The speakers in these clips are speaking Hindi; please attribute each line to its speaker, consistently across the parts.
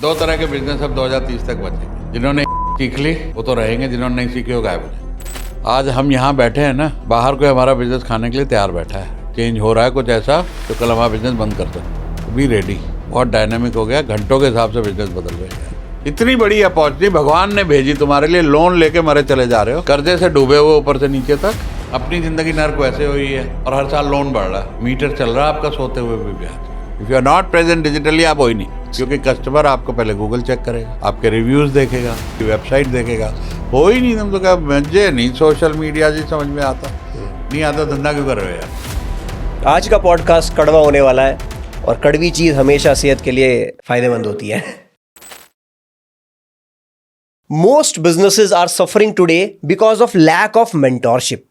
Speaker 1: दो तरह के बिजनेस अब 2030 तक बचेंगे। जिन्होंने सीख ली वो तो रहेंगे, जिन्होंने नहीं सीखी वो गायब हो जाएंगे। आज हम यहाँ बैठे हैं ना, बाहर कोई हमारा बिजनेस खाने के लिए तैयार बैठा है। चेंज हो रहा है कुछ ऐसा तो कल हमारा बिजनेस बंद कर सकते। Be ready. बहुत डायनामिक हो गया, घंटों के हिसाब से बिजनेस बदल रहे हैं। इतनी बड़ी अपॉर्चुनिटी भगवान ने भेजी तुम्हारे लिए। लोन लेके मरे चले जा रहे हो, कर्जे से डूबे हुए ऊपर से नीचे तक। अपनी जिंदगी नर्क वैसे हुई है और हर साल लोन बढ़ रहा है। मीटर चल रहा है आपका सोते हुए भी ब्याज। If you are not present digitally आप हो ही नहीं, क्योंकि कस्टमर आपको पहले गूगल चेक करेगा, आपके रिव्यूज देखेगा, वेबसाइट देखेगा। हो ही नहीं। तुम तो क्या, मुझे नहीं सोशल मीडिया जी समझ में आता, नहीं आता, धंधा क्यों कर रहे हो यार।
Speaker 2: आज का पॉडकास्ट कड़वा होने वाला है और कड़वी चीज हमेशा सेहत के लिए फायदेमंद होती है। Most businesses are suffering today because of lack of mentorship.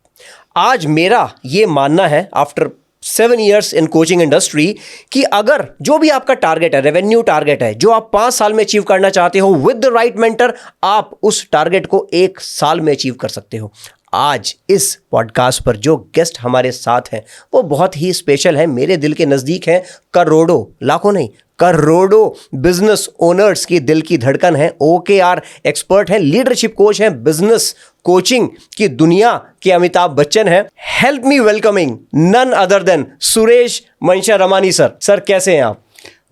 Speaker 2: आज मेरा ये मानना है after 7 years in coaching industry कि अगर जो भी आपका टारगेट है, रेवेन्यू टारगेट है, जो आप 5 साल में अचीव करना चाहते हो, विद द राइट मेंटर आप उस टारगेट को 1 साल में अचीव कर सकते हो। आज इस पॉडकास्ट पर जो गेस्ट हमारे साथ हैं वो बहुत ही स्पेशल है, मेरे दिल के नज़दीक हैं। करोड़ों, लाखों नहीं, करोड़ों बिजनेस ओनर्स की दिल की धड़कन है। OKR एक्सपर्ट हैं, लीडरशिप कोच हैं, बिजनेस कोचिंग की दुनिया के अमिताभ बच्चन हैं। Help me welcoming none other than Suresh Mansharamani sir. Sir कैसे हैं आप?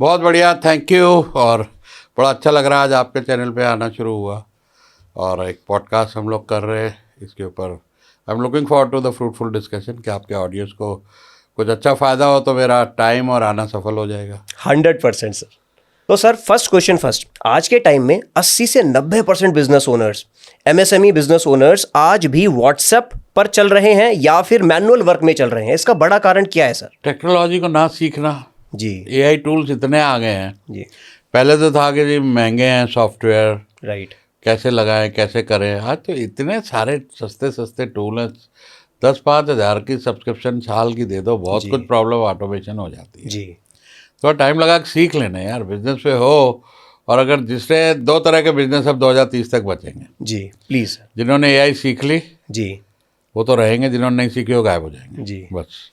Speaker 1: बहुत बढ़िया, थैंक यू। और बड़ा अच्छा लग रहा है आज आपके चैनल पे आना शुरू हुआ और एक पॉडकास्ट हम लोग कर रहे हैं। इसके ऊपर I am looking forward to the fruitful discussion कि आपके ऑडियंस को कुछ अच्छा फ़ायदा हो तो मेरा टाइम और आना सफल हो जाएगा।
Speaker 2: 100% सर। तो सर फर्स्ट क्वेश्चन फर्स्ट, आज के टाइम में 80 से 90% business owners, MSME business owners आज भी व्हाट्सएप पर चल रहे हैं या फिर मैनुअल वर्क में चल रहे हैं। इसका बड़ा कारण क्या है सर?
Speaker 1: टेक्नोलॉजी को ना सीखना
Speaker 2: जी।
Speaker 1: AI टूल्स इतने आ गए हैं
Speaker 2: जी।
Speaker 1: पहले तो था कि जी महंगे हैं सॉफ्टवेयर,
Speaker 2: राइट।
Speaker 1: कैसे लगाएं कैसे करें। आज तो इतने सारे सस्ते सस्ते टूल हैं, 10-5 हज़ार की सब्सक्रिप्शन साल की दे दो, बहुत कुछ प्रॉब्लम ऑटोमेशन हो जाती है।
Speaker 2: जी।
Speaker 1: थोड़ा टाइम लगा के सीख लेना यार, बिजनेस पे हो। और अगर जिससे 2 तरह के बिजनेस अब 2030 तक बचेंगे।
Speaker 2: जी प्लीज।
Speaker 1: जिन्होंने AI सीख ली
Speaker 2: जी।
Speaker 1: वो तो रहेंगे, जिन्होंने नहीं सीखी वो गायब हो जाएंगे।
Speaker 2: जी।
Speaker 1: बस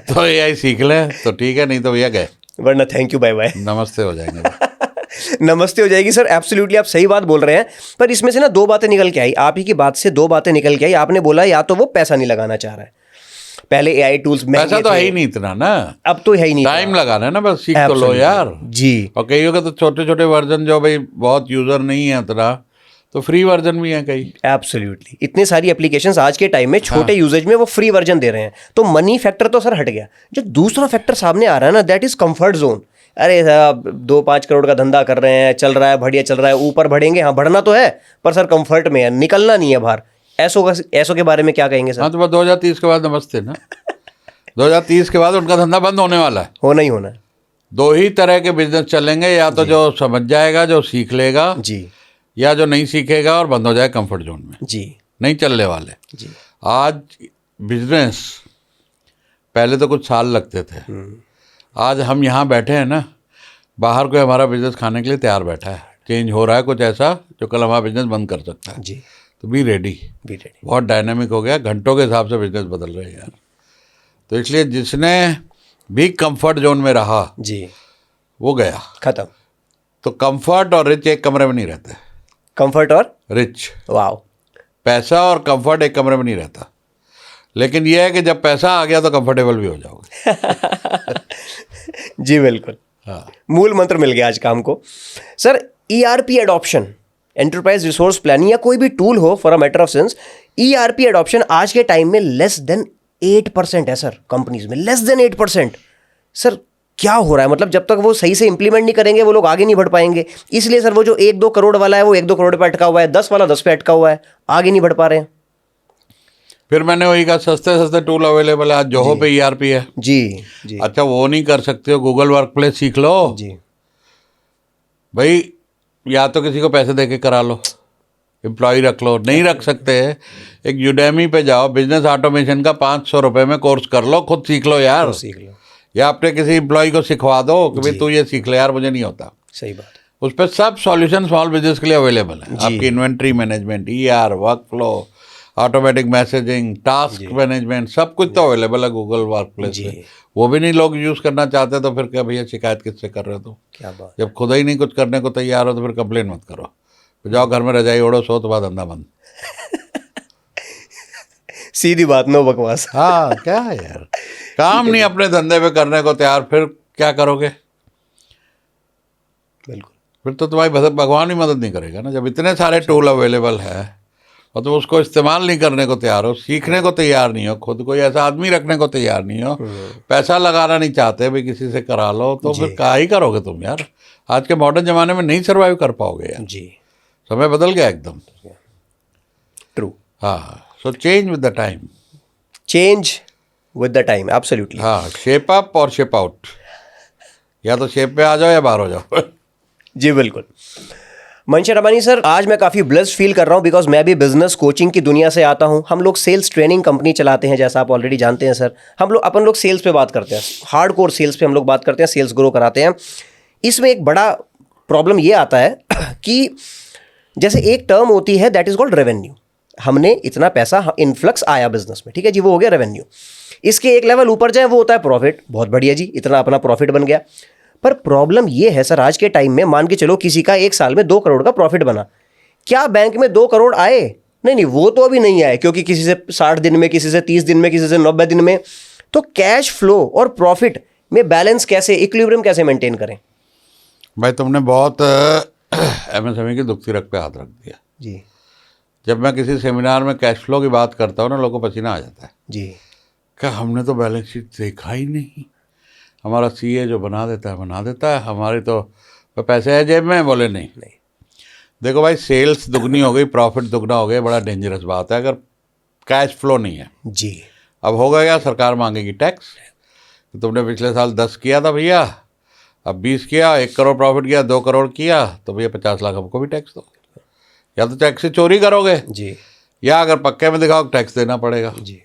Speaker 1: तो AI सीख लें तो ठीक है, नहीं तो भैया गए,
Speaker 2: वरना थैंक यू बाय बाय,
Speaker 1: नमस्ते हो जाएंगे।
Speaker 2: नमस्ते हो जाएगी सर। एब्सोल्युटली आप सही बात बोल रहे हैं। पर इसमें से ना 2 बातें निकल के आई, आप ही की बात से 2 बातें निकल के आई। आपने बोला या तो वो पैसा नहीं लगाना चाह रहा है, पहले AI टूल्स में
Speaker 1: पैसा तो है ही नहीं इतना ना,
Speaker 2: अब तो है ही नहीं,
Speaker 1: टाइम लगाना है ना, बस सीख तो लो यार।
Speaker 2: जी।
Speaker 1: और कई होगा तो छोटे छोटे वर्जन जो भाई बहुत यूजर नहीं है उतना, तो फ्री वर्जन भी है कई।
Speaker 2: एब्सोल्युटली इतनी सारी एप्लीकेशंस आज के टाइम में छोटे यूजेज में वो फ्री वर्जन दे रहे हैं। तो मनी फैक्टर तो सर हट गया, जो दूसरा फैक्टर सामने आ रहा है ना, दैट इज कंफर्ट जोन। अरे साहब 2-5 करोड़ का धंधा कर रहे हैं, चल रहा है, बढ़िया चल रहा है, ऊपर बढ़ेंगे। हाँ बढ़ना तो है, पर सर कंफर्ट में है, निकलना नहीं है बाहर। ऐसो के बारे में क्या कहेंगे सर?
Speaker 1: हाँ तो बस 2030 के बाद नमस्ते ना। 2030 के बाद उनका धंधा बंद होने वाला है।
Speaker 2: होना ही होना है।
Speaker 1: 2 ही तरह के बिजनेस चलेंगे, या तो जो समझ जाएगा, जो सीख लेगा,
Speaker 2: जी,
Speaker 1: या जो नहीं सीखेगा और बंद हो जाए कंफर्ट जोन में।
Speaker 2: जी।
Speaker 1: नहीं चलने वाले।
Speaker 2: जी।
Speaker 1: आज बिजनेस पहले तो कुछ साल लगते थे, आज हम यहाँ बैठे हैं ना, बाहर कोई हमारा बिजनेस खाने के लिए तैयार बैठा है। चेंज हो रहा है कुछ ऐसा जो कल हमारा बिजनेस बंद कर सकता है।
Speaker 2: जी।
Speaker 1: तो बी रेडी। बहुत डायनामिक हो गया, घंटों के हिसाब से बिजनेस बदल रहे हैं यार। तो इसलिए जिसने भी कंफर्ट जोन में रहा
Speaker 2: जी,
Speaker 1: वो गया,
Speaker 2: खत्म।
Speaker 1: तो कंफर्ट और रिच एक कमरे में नहीं रहते।
Speaker 2: कंफर्ट और
Speaker 1: रिच,
Speaker 2: वाओ,
Speaker 1: पैसा और कंफर्ट एक कमरे में नहीं रहता। लेकिन यह है कि जब पैसा आ गया तो कंफर्टेबल भी हो जाओगे।
Speaker 2: जी बिल्कुल।
Speaker 1: हाँ,
Speaker 2: मूल मंत्र मिल गया आज का हमको। Sir ERP adoption, enterprise resource planning या कोई भी टूल हो for a matter of sense, ERP adoption आज के टाइम में लेस देन 8% है सर, कंपनीज में लेस देन 8%। सर क्या हो रहा है? मतलब जब तक वो सही से इंप्लीमेंट नहीं करेंगे वो लोग आगे नहीं बढ़ पाएंगे। इसलिए सर वो जो 1-2 करोड़ वाला है वो 1-2 करोड़ पे अटका हुआ है, 10 वाला 10 पे अटका हुआ है, आगे नहीं बढ़ पा रहे हैं।
Speaker 1: फिर मैंने वही कहा, सस्ते सस्ते टूल अवेलेबल है। आज जोहो पे ERP है।
Speaker 2: जी। जी।
Speaker 1: अच्छा वो नहीं कर सकते हो, गूगल वर्क प्लेस सीख लो
Speaker 2: जी
Speaker 1: भाई, या तो किसी को पैसे दे के करा लो, एम्प्लॉय रख लो। नहीं रख सकते, एक यूडेमी पे जाओ, बिजनेस ऑटोमेशन का 500 रुपये में कोर्स कर लो, खुद सीख लो यार।
Speaker 2: सीख लो,
Speaker 1: या अपने किसी एम्प्लॉय को सिखवा दो कि भाई तू ये सीख ले यार, मुझे नहीं होता।
Speaker 2: सही बात।
Speaker 1: उस पर सब सॉल्यूशन स्मॉल बिजनेस के लिए अवेलेबल है। आपकी inventory management, ER, work flow, automatic messaging, task management, सब कुछ तो अवेलेबल है गूगल वर्क प्लेस
Speaker 2: जी।
Speaker 1: पे। वो भी नहीं लोग यूज़ करना चाहते तो फिर क्या भैया शिकायत किससे कर रहे हो तुम?
Speaker 2: क्या बात।
Speaker 1: जब खुद ही नहीं कुछ करने को तैयार हो तो फिर कंप्लेन मत करो। तो जाओ घर में रजाई ओढ़ो, सो, तो बाद धंधा बंद।
Speaker 2: सीधी बात, नो बकवास।
Speaker 1: हाँ, क्या है यार, काम नहीं अपने धंधे पे करने को तैयार, फिर क्या करोगे?
Speaker 2: बिल्कुल।
Speaker 1: फिर तो तुम्हारी भगवान भी मदद नहीं करेगा ना। जब इतने सारे टूल अवेलेबल है और तुम उसको इस्तेमाल नहीं करने को तैयार हो, सीखने को तैयार नहीं हो, खुद कोई ऐसा आदमी रखने को तैयार नहीं हो, पैसा लगाना नहीं चाहते भाई किसी से करा लो, तो फिर क्या ही करोगे तुम यार? आज के मॉडर्न ज़माने में नहीं सर्वाइव कर पाओगे यार।
Speaker 2: जी।
Speaker 1: समय बदल गया एकदम।
Speaker 2: ट्रू।
Speaker 1: हाँ, so change with the time.
Speaker 2: Change with the time, absolutely.
Speaker 1: हाँ, शेप अप और शेप आउट। या तो शेप पे आ जाओ या बाहर हो जाओ।
Speaker 2: जी बिल्कुल। मनशा रबानी सर, आज मैं काफ़ी ब्लेस्ड फील कर रहा हूँ बिकॉज मैं भी बिजनेस कोचिंग की दुनिया से आता हूँ। हम लोग सेल्स ट्रेनिंग कंपनी चलाते हैं, जैसा आप ऑलरेडी जानते हैं सर। अपन लोग सेल्स पे बात करते हैं, हार्ड कोर सेल्स पे हम लोग बात करते हैं, सेल्स ग्रो कराते हैं। इसमें एक बड़ा प्रॉब्लम ये आता है कि जैसे एक टर्म होती है दैट इज कॉल्ड रेवेन्यू। हमने इतना पैसा इन्फ्लक्स आया बिजनेस में, ठीक है जी, वो हो गया रेवेन्यू। इसके एक लेवल ऊपर जाए वो होता है प्रॉफिट। बहुत बढ़िया जी, इतना अपना प्रॉफिट बन गया। पर प्रॉब्लम ये है सर, आज के टाइम में मान के चलो किसी का एक साल में 2 करोड़ का प्रॉफिट बना, क्या बैंक में 2 करोड़ आए? नहीं नहीं, वो तो अभी नहीं आए, क्योंकि किसी से 60 दिन में, किसी से 30 दिन में, किसी से 90 दिन में। तो कैश फ्लो और प्रॉफिट में बैलेंस कैसे, इक्विलिब्रियम कैसे मेंटेन करें?
Speaker 1: भाई तुमने बहुत एमएसएमई की दुखती रग पे हाथ रख दिया
Speaker 2: जी
Speaker 1: जब मैं किसी सेमिनार में कैश फ्लो की बात करता हूँ ना, लोगों को पसीना आ जाता है।
Speaker 2: जी।
Speaker 1: क्या हमने तो बैलेंस शीट देखा ही नहीं, हमारा सीए जो बना देता है, हमारी तो पैसे है जेब में? बोले नहीं। देखो भाई, सेल्स दुगनी हो गई, प्रॉफिट दुगना हो गया, बड़ा डेंजरस बात है अगर कैश फ्लो नहीं है।
Speaker 2: जी।
Speaker 1: अब होगा क्या, सरकार मांगेगी टैक्स। तो तुमने पिछले साल 10 किया था भैया, अब 20 किया, 1 करोड़ प्रॉफिट किया, 2 करोड़ किया, तो भैया 50 लाख हमको भी टैक्स दो। या तो टैक्स से चोरी करोगे
Speaker 2: जी।
Speaker 1: या अगर पक्के में दिखाओ टैक्स देना पड़ेगा।
Speaker 2: जी।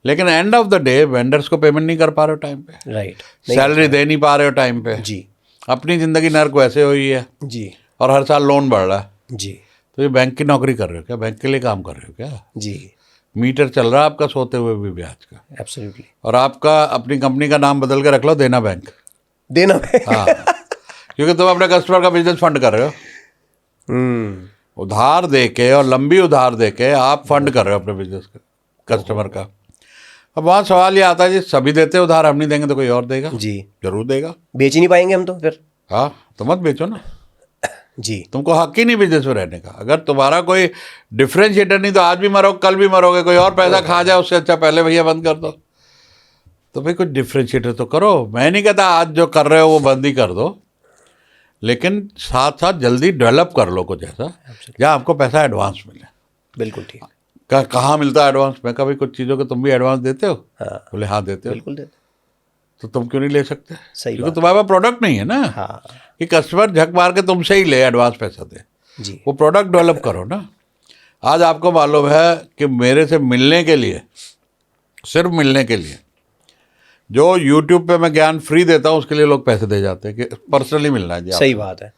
Speaker 1: लेकिन and of the day vendors को पेमेंट नहीं कर पा रहे हो टाइम पे,
Speaker 2: राइट।
Speaker 1: सैलरी दे नहीं पा रहे हो टाइम पे,
Speaker 2: जी।
Speaker 1: अपनी ज़िंदगी नर्क वैसे हुई है,
Speaker 2: जी।
Speaker 1: और हर साल लोन बढ़ रहा है।
Speaker 2: जी।
Speaker 1: तो ये बैंक की नौकरी कर रहे हो क्या? बैंक के लिए काम कर रहे हो क्या?
Speaker 2: जी।
Speaker 1: मीटर चल रहा है आपका सोते हुए भी ब्याज का,
Speaker 2: एब्सोल्युटली।
Speaker 1: और आपका अपनी कंपनी का नाम बदल के रख लो देना बैंक।
Speaker 2: देना है।
Speaker 1: हाँ, क्योंकि तुम अपने कस्टमर का बिजनेस फंड कर रहे हो, उधार दे के, और लंबी उधार दे के आप फंड कर रहे हो अपने बिजनेस का, कस्टमर का। अब वहाँ सवाल ये आता है जी, सभी देते हैं उधार, हम नहीं देंगे तो कोई और देगा?
Speaker 2: जी।
Speaker 1: जरूर देगा।
Speaker 2: बेच ही नहीं पाएंगे हम तो फिर।
Speaker 1: हाँ, तो मत बेचो ना,
Speaker 2: जी।
Speaker 1: तुमको हक ही नहीं बिजनेस में रहने का। अगर तुम्हारा कोई डिफरेंशिएटर नहीं, तो आज भी मरोगे, कल भी मरोगे, कोई और पैसा खा जाए उससे अच्छा पहले भैया बंद कर दो। तो भाई कुछ डिफरेंशिएटर तो करो। मैं नहीं कहता आज जो कर रहे हो वो बंद ही कर दो, लेकिन साथ साथ जल्दी डेवलप कर लो कुछ ऐसा जहाँ आपको पैसा एडवांस मिले।
Speaker 2: बिल्कुल ठीक।
Speaker 1: कहाँ मिलता है एडवांस? मैं कभी कुछ चीज़ों के तुम भी एडवांस देते हो?
Speaker 2: हाँ।
Speaker 1: बोले हाँ देते हो।
Speaker 2: बिल्कुल देते।
Speaker 1: तो तुम क्यों नहीं ले सकते?
Speaker 2: सही
Speaker 1: क्योंकि
Speaker 2: बात।
Speaker 1: तुम्हारे पास प्रोडक्ट नहीं है ना,
Speaker 2: हाँ।
Speaker 1: कि कस्टमर झक मार के तुमसे ही ले एडवांस पैसा दे।
Speaker 2: जी।
Speaker 1: वो प्रोडक्ट डेवलप करो ना। आज आपको मालूम है कि मेरे से मिलने के लिए, सिर्फ मिलने के लिए, जो यूट्यूब पे मैं ज्ञान फ्री देता हूँ उसके लिए लोग पैसे दे जाते हैं कि पर्सनली मिलना है जी।
Speaker 2: सही बात है,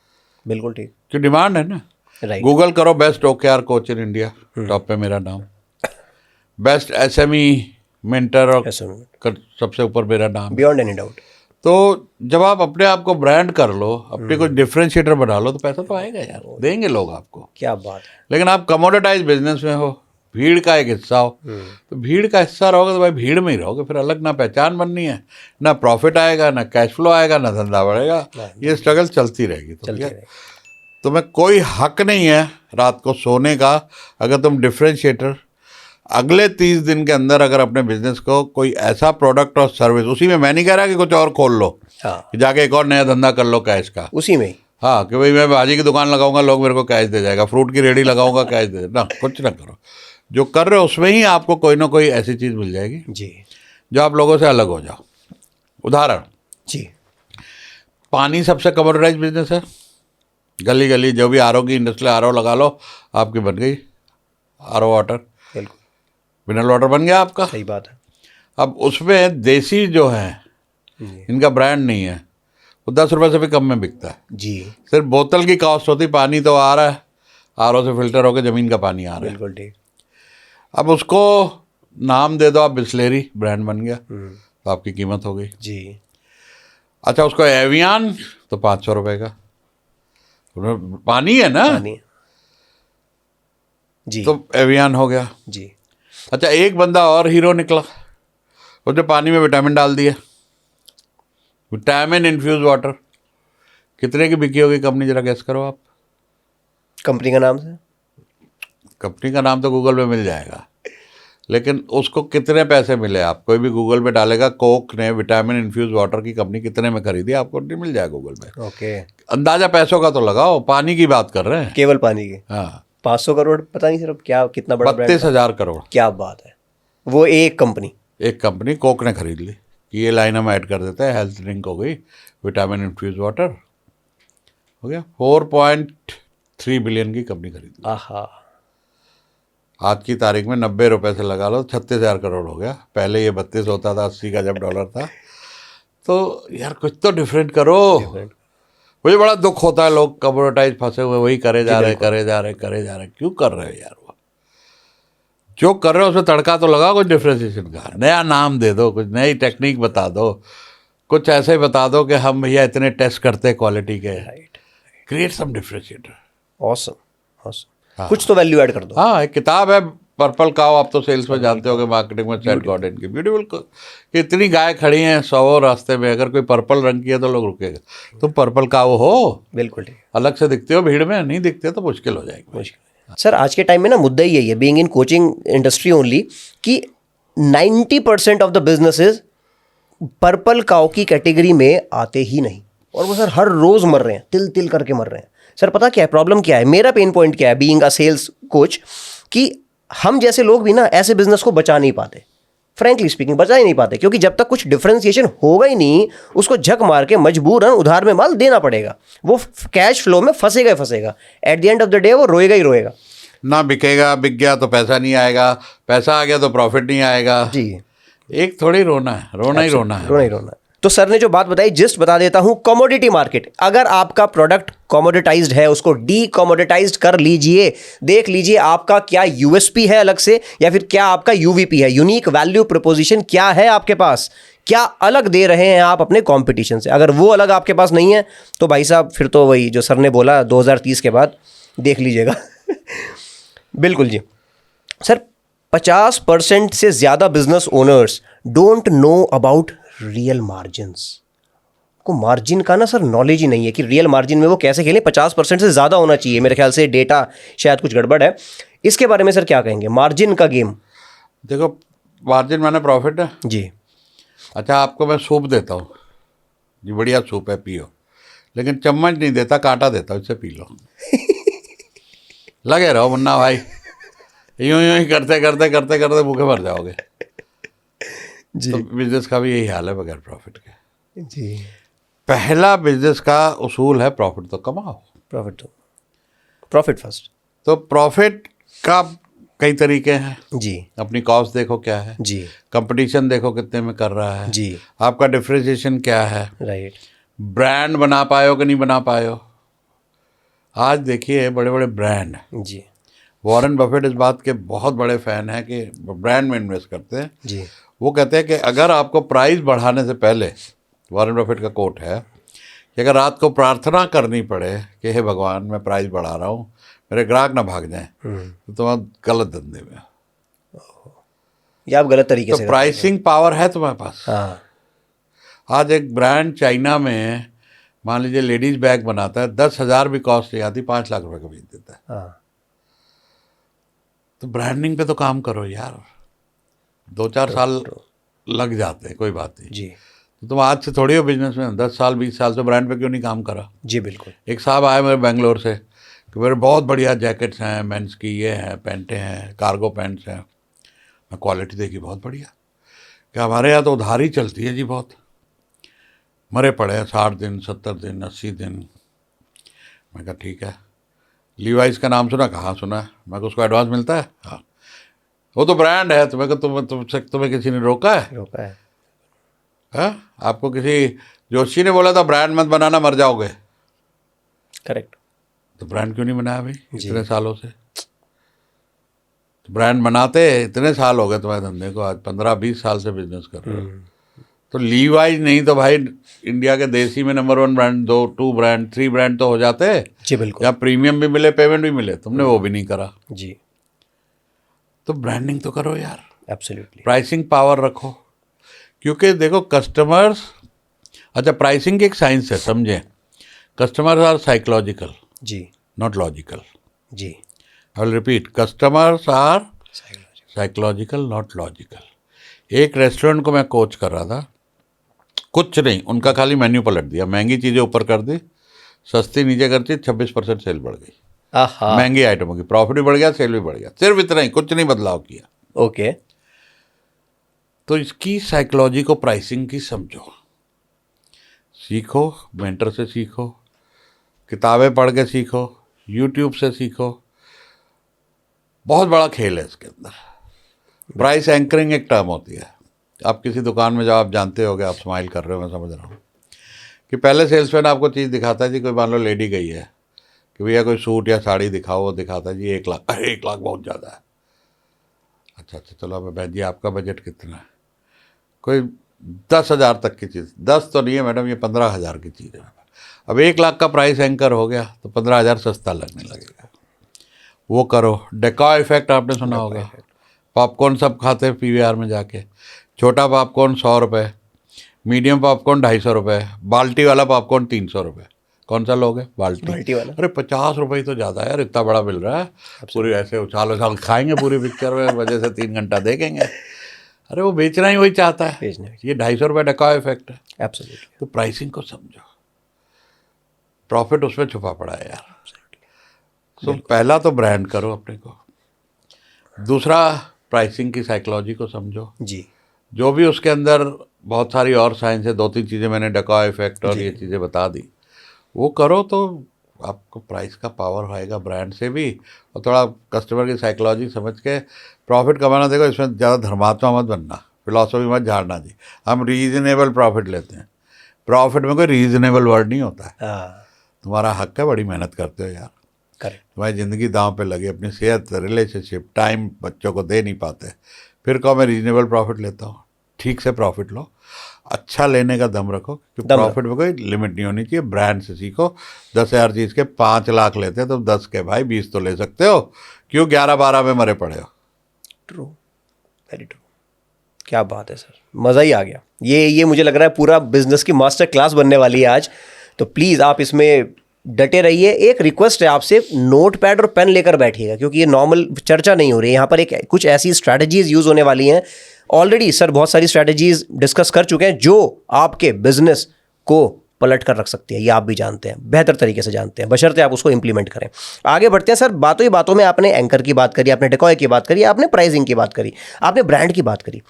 Speaker 2: बिल्कुल ठीक।
Speaker 1: जो डिमांड है ना,
Speaker 2: राइट।
Speaker 1: गूगल करो best OKR coach in India, top पे मेरा नाम, बेस्ट SME मेंटर और सबसे ऊपर मेरा नाम,
Speaker 2: बियॉन्ड एनी डाउट।
Speaker 1: तो जब आप अपने आप को ब्रांड कर लो, अपने कुछ डिफरेंशिएटर बना लो, तो पैसा तो आएगा यार, देंगे लोग आपको।
Speaker 2: क्या बात है।
Speaker 1: लेकिन आप कमोडिटाइज बिजनेस में हो, भीड़ का एक हिस्सा हो, तो भीड़ का हिस्सा रहोगे तो भाई भीड़ में ही रहोगे, फिर अलग ना पहचान बननी है, ना प्रॉफिट आएगा, ना कैश फ्लो आएगा, ना धंधा बढ़ेगा, ये स्ट्रगल चलती रहेगी। तो भैया तुम्हें कोई हक नहीं है रात को सोने का अगर तुम डिफरेंशिएटर अगले 30 दिन के अंदर अगर अपने बिजनेस को कोई ऐसा प्रोडक्ट और सर्विस, उसी में मैं नहीं कह रहा कि कुछ और खोल लो,
Speaker 2: हाँ।
Speaker 1: कि जाके एक और नया धंधा कर लो कैश का,
Speaker 2: उसी में ही।
Speaker 1: हाँ, कि भाई मैं भाजी की दुकान लगाऊंगा, लोग मेरे को कैश दे जाएगा, फ्रूट की रेडी लगाऊंगा कैश दे ना, कुछ ना करो। जो कर रहे हो उसमें ही आपको कोई ना कोई ऐसी चीज़ मिल जाएगी
Speaker 2: जी,
Speaker 1: जो आप लोगों से अलग हो जाओ। उदाहरण,
Speaker 2: जी,
Speaker 1: पानी सबसे कमोडिटाइज बिजनेस है। गली गली जो भी RO की इंडस्ट्री, RO लगा लो, आपकी बन गई RO वाटर,
Speaker 2: बिल्कुल
Speaker 1: मिनरल वाटर बन गया आपका।
Speaker 2: सही बात है।
Speaker 1: अब उसमें देसी जो है, इनका ब्रांड नहीं है, वो 10 रुपये से भी कम में बिकता है।
Speaker 2: जी,
Speaker 1: सिर्फ बोतल की कॉस्ट होती, पानी तो आ रहा है RO से फिल्टर होकर ज़मीन का पानी आ रहा है।
Speaker 2: बिल्कुल ठीक।
Speaker 1: अब उसको नाम दे दो आप, बिस्लेरी ब्रांड बन गया, तो आपकी कीमत हो गई
Speaker 2: जी।
Speaker 1: अच्छा। उसको एवियन तो 500 रुपये का, पानी है ना,
Speaker 2: पानी। जी
Speaker 1: तो एवियन हो गया।
Speaker 2: जी।
Speaker 1: अच्छा, एक बंदा और हीरो निकला, उसने पानी में विटामिन डाल दिया, विटामिन इन्फ्यूज वाटर। कितने की बिकी होगी कंपनी, जरा गैस करो आप।
Speaker 2: कंपनी का नाम से?
Speaker 1: कंपनी का नाम तो गूगल पे मिल जाएगा, लेकिन उसको कितने पैसे मिले? आप कोई भी गूगल पे डालेगा कोक ने विटामिन इन्फ्यूज वाटर की कंपनी कितने में खरीदी, आपको नहीं मिल जाएगा गूगल पे।
Speaker 2: ओके।
Speaker 1: अंदाजा पैसों का तो लगाओ, पानी की बात कर रहे हैं।
Speaker 2: केवल पानी की?
Speaker 1: हाँ,
Speaker 2: 500 करोड़, पता नहीं सिर्फ क्या, कितना बड़ा ब्रांड था।
Speaker 1: 32,000 करोड़
Speaker 2: क्या बात है। वो एक कंपनी?
Speaker 1: एक कंपनी कोक ने खरीद ली कि ये लाइन हम ऐड कर देते हैं, हेल्थ ड्रिंक हो गई, विटामिन इन्फ्यूज वाटर हो गया। 4.3 बिलियन की कंपनी खरीदी।
Speaker 2: आहा।
Speaker 1: आज की तारीख में 90 रुपए से लगा लो 36,000 करोड़ हो गया। पहले ये 32 होता था, 80 का जब डॉलर था। तो यार कुछ तो डिफरेंट करो। मुझे बड़ा दुख होता है, लोग कमोडिटाइज फंसे हुए वही करे जा रहे, करे जा रहे, करे जा रहे। क्यों कर रहे हो यार? वो जो कर रहे हो उसमें तड़का तो लगाओ कुछ डिफ्रेंसिएशन का, नया नाम दे दो, कुछ नई टेक्निक बता दो, कुछ ऐसे बता दो कि हम भैया इतने टेस्ट करते हैं क्वालिटी के। Create some differentiator.
Speaker 2: Awesome awesome. कुछ तो वैल्यू ऐड कर दो।
Speaker 1: हाँ, एक किताब है पर्पल काउ, आप तो सेल्स में जानते होगे, मार्केटिंग में, सेट गॉर्डन की। ब्यूटीफुल कि इतनी गाय खड़ी हैं 100 रास्ते में, अगर कोई पर्पल रंग की है तो लोग रुकेगा। तुम पर्पल काउ हो, बिल्कुल ठीक, अलग से दिखते हो, भीड़ में नहीं दिखते तो मुश्किल हो जाएगी।
Speaker 2: मुश्किल। सर आज के टाइम में ना मुद्दा ही यही है, being in coaching industry only, कि 90% of the businesses purple cow की कैटेगरी में आते ही नहीं, और वो सर हर रोज मर रहे हैं, तिल तिल करके मर रहे हैं। सर पता क्या है प्रॉब्लम, क्या है मेरा पेन पॉइंट, क्या है बीइंग अ सेल्स कोच, कि हम जैसे लोग भी ना ऐसे बिजनेस को बचा नहीं पाते, फ्रैंकली स्पीकिंग बचा ही नहीं पाते, क्योंकि जब तक कुछ डिफरेंशिएशन होगा ही नहीं, उसको झक मार के मजबूरन उधार में माल देना पड़ेगा, वो कैश फ्लो में फंसेगा ही फंसेगा। At the end of the day वो रोएगा ही रोएगा।
Speaker 1: ना बिकेगा, बिक गया तो पैसा नहीं आएगा, पैसा आ गया तो प्रॉफिट नहीं आएगा जी। एक थोड़ी रोना है, रोना ही रोना है,
Speaker 2: रोना ही रोना है। तो सर ने जो बात बताई, जस्ट बता देता हूं, कमोडिटी मार्केट, अगर आपका प्रोडक्ट कमोडिटाइज्ड है उसको डी कमोडिटाइज्ड कर लीजिए, देख लीजिए आपका क्या यूएसपी है अलग से, या फिर क्या आपका यूवीपी है, यूनिक वैल्यू प्रोपोजिशन क्या है आपके पास, क्या अलग दे रहे हैं आप अपने कंपटीशन से। अगर वो अलग आपके पास नहीं है तो भाई साहब फिर तो वही जो सर ने बोला 2030 के बाद देख लीजिएगा। बिल्कुल जी। सर 50% से ज़्यादा business owners don't know about real margins. को मार्जिन का ना सर नॉलेज ही नहीं है कि रियल मार्जिन में वो कैसे खेलें। 50% से ज़्यादा होना चाहिए मेरे ख्याल से, डेटा शायद कुछ गड़बड़ है। इसके बारे में सर क्या कहेंगे, मार्जिन का गेम?
Speaker 1: देखो, मार्जिन माने प्रॉफिट है
Speaker 2: जी।
Speaker 1: अच्छा, आपको मैं सूप देता हूँ जी, बढ़िया सूप है, पियो, लेकिन चम्मच नहीं देता, कांटा देता हूँ, इससे पी लो। लगे रहो मुन्ना भाई, यूं यूं ही करते करते करते करते भूखे मर जाओगे जी। तो बिजनेस का भी यही हाल है बगैर प्रॉफिट के जी। पहला बिजनेस का उसूल है प्रॉफिट तो कमाओ, प्रॉफिट फर्स्ट। तो प्रॉफिट का कई तरीके हैं जी। अपनी कॉस्ट देखो क्या है जी, कंपटीशन देखो कितने में कर रहा है जी, आपका डिफरेंशिएशन क्या है, राइट, ब्रांड बना पाए हो कि नहीं बना पाए हो। आज देखिए बड़े बड़े ब्रांड जी, वॉरेन बफेट इस बात के बहुत बड़े फ़ैन हैं कि ब्रांड में इन्वेस्ट करते हैं जी। वो कहते हैं कि अगर आपको प्राइस बढ़ाने से पहले, वॉरेन बफेट का कोट है कि अगर रात को प्रार्थना करनी पड़े कि हे भगवान मैं प्राइस बढ़ा रहा हूँ, मेरे ग्राहक ना भाग जाएं, तो तुम गलत धंधे में, या आप गलत तरीके से। तो प्राइसिंग पावर है तुम्हारे पास। हाँ। आज एक ब्रांड चाइना में मान लीजिए लेडीज बैग बनाता है, 10,000 भी कॉस्ट नहीं आती, 5 लाख रुपए का बेच देता है। हाँ। तो ब्रांडिंग पे तो काम करो यार, 2-4 साल लग जाते हैं, कोई बात नहीं जी। तो तुम आज से थोड़ी हो बिजनेस में, 10 साल 20 साल से ब्रांड पे क्यों नहीं काम करा जी। बिल्कुल। एक साहब आए मेरे बेंगलोर से कि मेरे बहुत बढ़िया जैकेट्स हैं, मेंस की ये हैं, पैंटें हैं, कार्गो पैंट्स हैं। मैं क्वालिटी देखी बहुत बढ़िया, क्या हमारे यहाँ तो उधारी चलती है जी, बहुत मरे पड़े हैं, 60 दिन 70 दिन 80 दिन। मैं कहा ठीक है। लीवाइस का नाम सुना? कहाँ सुना है। मैं कहा उसको एडवांस मिलता है? हाँ। वो तो ब्रांड है। तो मैं कहा तुम्हें किसी ने रोका है? हाँ, आपको किसी जोशी ने बोला था ब्रांड मत बनाना मर जाओगे? करेक्ट। तो ब्रांड क्यों नहीं बनाया भाई इतने सालों से? ब्रांड बनाते इतने साल हो गए तुम्हारे धंधे को, आज 15-20 साल से बिजनेस कर रहे हो, तो लीवाइज नहीं तो भाई इंडिया के देसी में नंबर 1 ब्रांड, 2 ब्रांड, 3 ब्रांड तो हो जाते।
Speaker 2: जी बिल्कुल।
Speaker 1: या प्रीमियम भी मिले, पेमेंट भी मिले, तुमने वो भी नहीं करा।
Speaker 2: जी
Speaker 1: तो ब्रांडिंग तो करो यार,
Speaker 2: एब्सोल्युटली।
Speaker 1: प्राइसिंग पावर रखो, क्योंकि देखो कस्टमर्स, अच्छा प्राइसिंग की एक साइंस है, समझे, कस्टमर्स आर साइकोलॉजिकल
Speaker 2: जी
Speaker 1: नॉट लॉजिकल।
Speaker 2: जी
Speaker 1: I will repeat, customers are psychological not logical. एक रेस्टोरेंट को मैं कोच कर रहा था, कुछ नहीं, उनका खाली मेन्यू पलट दिया, महंगी चीज़ें ऊपर कर दी, सस्ती नीचे कर दी, 26% सेल बढ़ गई।
Speaker 2: आहा
Speaker 1: महंगी आइटमों की प्रॉफिट भी बढ़ गया, सेल भी बढ़ गया, सिर्फ इतना ही, कुछ नहीं बदलाव किया।
Speaker 2: ओके।
Speaker 1: तो इसकी साइकोलॉजी को, प्राइसिंग की समझो, सीखो, मेंटर से सीखो, किताबें पढ़ के सीखो, यूट्यूब से सीखो, बहुत बड़ा खेल है इसके अंदर। प्राइस एंकरिंग एक टर्म होती है। आप किसी दुकान में जाओ, आप जानते होगे, आप स्माइल कर रहे हो, मैं समझ रहा हूँ, कि पहले सेल्समैन आपको चीज़ दिखाता है जी, कोई मान लो लेडी गई है कि भैया कोई सूट या साड़ी दिखाओ, वो दिखाता है जी 1 लाख। अरे 1 लाख बहुत ज़्यादा है। अच्छा चलो, अब बहन जी आपका बजट कितना है? कोई 10,000 तक की चीज़। 10 तो नहीं है मैडम, ये 15,000 की चीज़ है। अब 1 लाख का प्राइस एंकर हो गया तो 15,000 सस्ता लगने लगेगा। वो करो। डेका इफेक्ट आपने सुना होगा, पॉपकॉर्न सब खाते हैं पीवीआर में जाके, छोटा पॉपकॉर्न 100 रुपये, मीडियम पॉपकॉर्न 250 रुपये, बाल्टी वाला पॉपकॉर्न 300 रुपये। कौन सा लोगे? बाल्टी
Speaker 2: वाला।
Speaker 1: अरे 50 रुपये ही तो ज़्यादा है यार, इतना बड़ा मिल रहा है, पूरी ऐसे उछाल उछाल खाएंगे पूरी पिक्चर में, वजह से 3 घंटा देखेंगे। अरे वो बेचना ही वही चाहता है, ये 250 रुपये डेका इफेक्ट है।
Speaker 2: एब्सोल्युटली।
Speaker 1: तो प्राइसिंग को समझो, प्रॉफिट उसमें छुपा पड़ा है यार। तो पहला तो ब्रांड करो अपने को, दूसरा प्राइसिंग की साइकोलॉजी को समझो
Speaker 2: जी।
Speaker 1: जो भी उसके अंदर बहुत सारी और साइंस है, 2-3 चीज़ें मैंने डेका इफेक्ट और ये चीज़ें बता दी, वो करो तो आपको प्राइस का पावर आएगा ब्रांड से भी, और थोड़ा कस्टमर की साइकोलॉजी समझ के प्रॉफिट कमाना। देखो इसमें ज़्यादा धर्मात्मा मत बनना, फिलॉसफी मत झाड़ना जी। हम रीजनेबल प्रॉफिट लेते हैं, प्रॉफिट में कोई रीजनेबल वर्ड नहीं होता है। तुम्हारा हक है, बड़ी मेहनत करते हो यार,
Speaker 2: करेक्ट।
Speaker 1: तुम्हारी ज़िंदगी दांव पे लगी, अपनी सेहत, रिलेशनशिप, टाइम बच्चों को दे नहीं पाते, फिर कहो मैं रीजनेबल प्रॉफिट लेता हूँ। ठीक से प्रॉफिट लो, अच्छा लेने का दम रखो, क्योंकि प्रॉफिट में कोई लिमिट नहीं होनी चाहिए। ब्रांड से सीखो, 10,000 चीज़ के 5 लाख लेते हैं, तो 10 के भाई 20 तो ले सकते हो, क्यों 11-12 में मरे पड़े हो।
Speaker 2: True, very true. क्या बात है सर, मज़ा ही आ गया। ये मुझे लग रहा है पूरा बिजनेस की मास्टर क्लास बनने वाली है आज। तो प्लीज़ आप इसमें डटे रहिए। एक रिक्वेस्ट है आपसे, नोट पैड और पेन लेकर बैठिएगा, क्योंकि ये नॉर्मल चर्चा नहीं हो रही है यहाँ पर। एक कुछ ऐसी स्ट्रैटेजीज यूज़ होने वाली हैं। ऑलरेडी सर बहुत सारी स्ट्रैटेजीज डिस्कस कर चुके हैं जो आपके बिजनेस को पलट कर रख सकती है। ये आप भी जानते हैं, बेहतर तरीके से जानते हैं, बशर्ते आप उसको इंप्लीमेंट करें। आगे बढ़ते हैं सर। बातों ही बातों में आपने एंकर की बात करी, आपने डेकॉय की बात करी, आपने प्राइसिंग की बात करी, आपने ब्रांड की बात करी।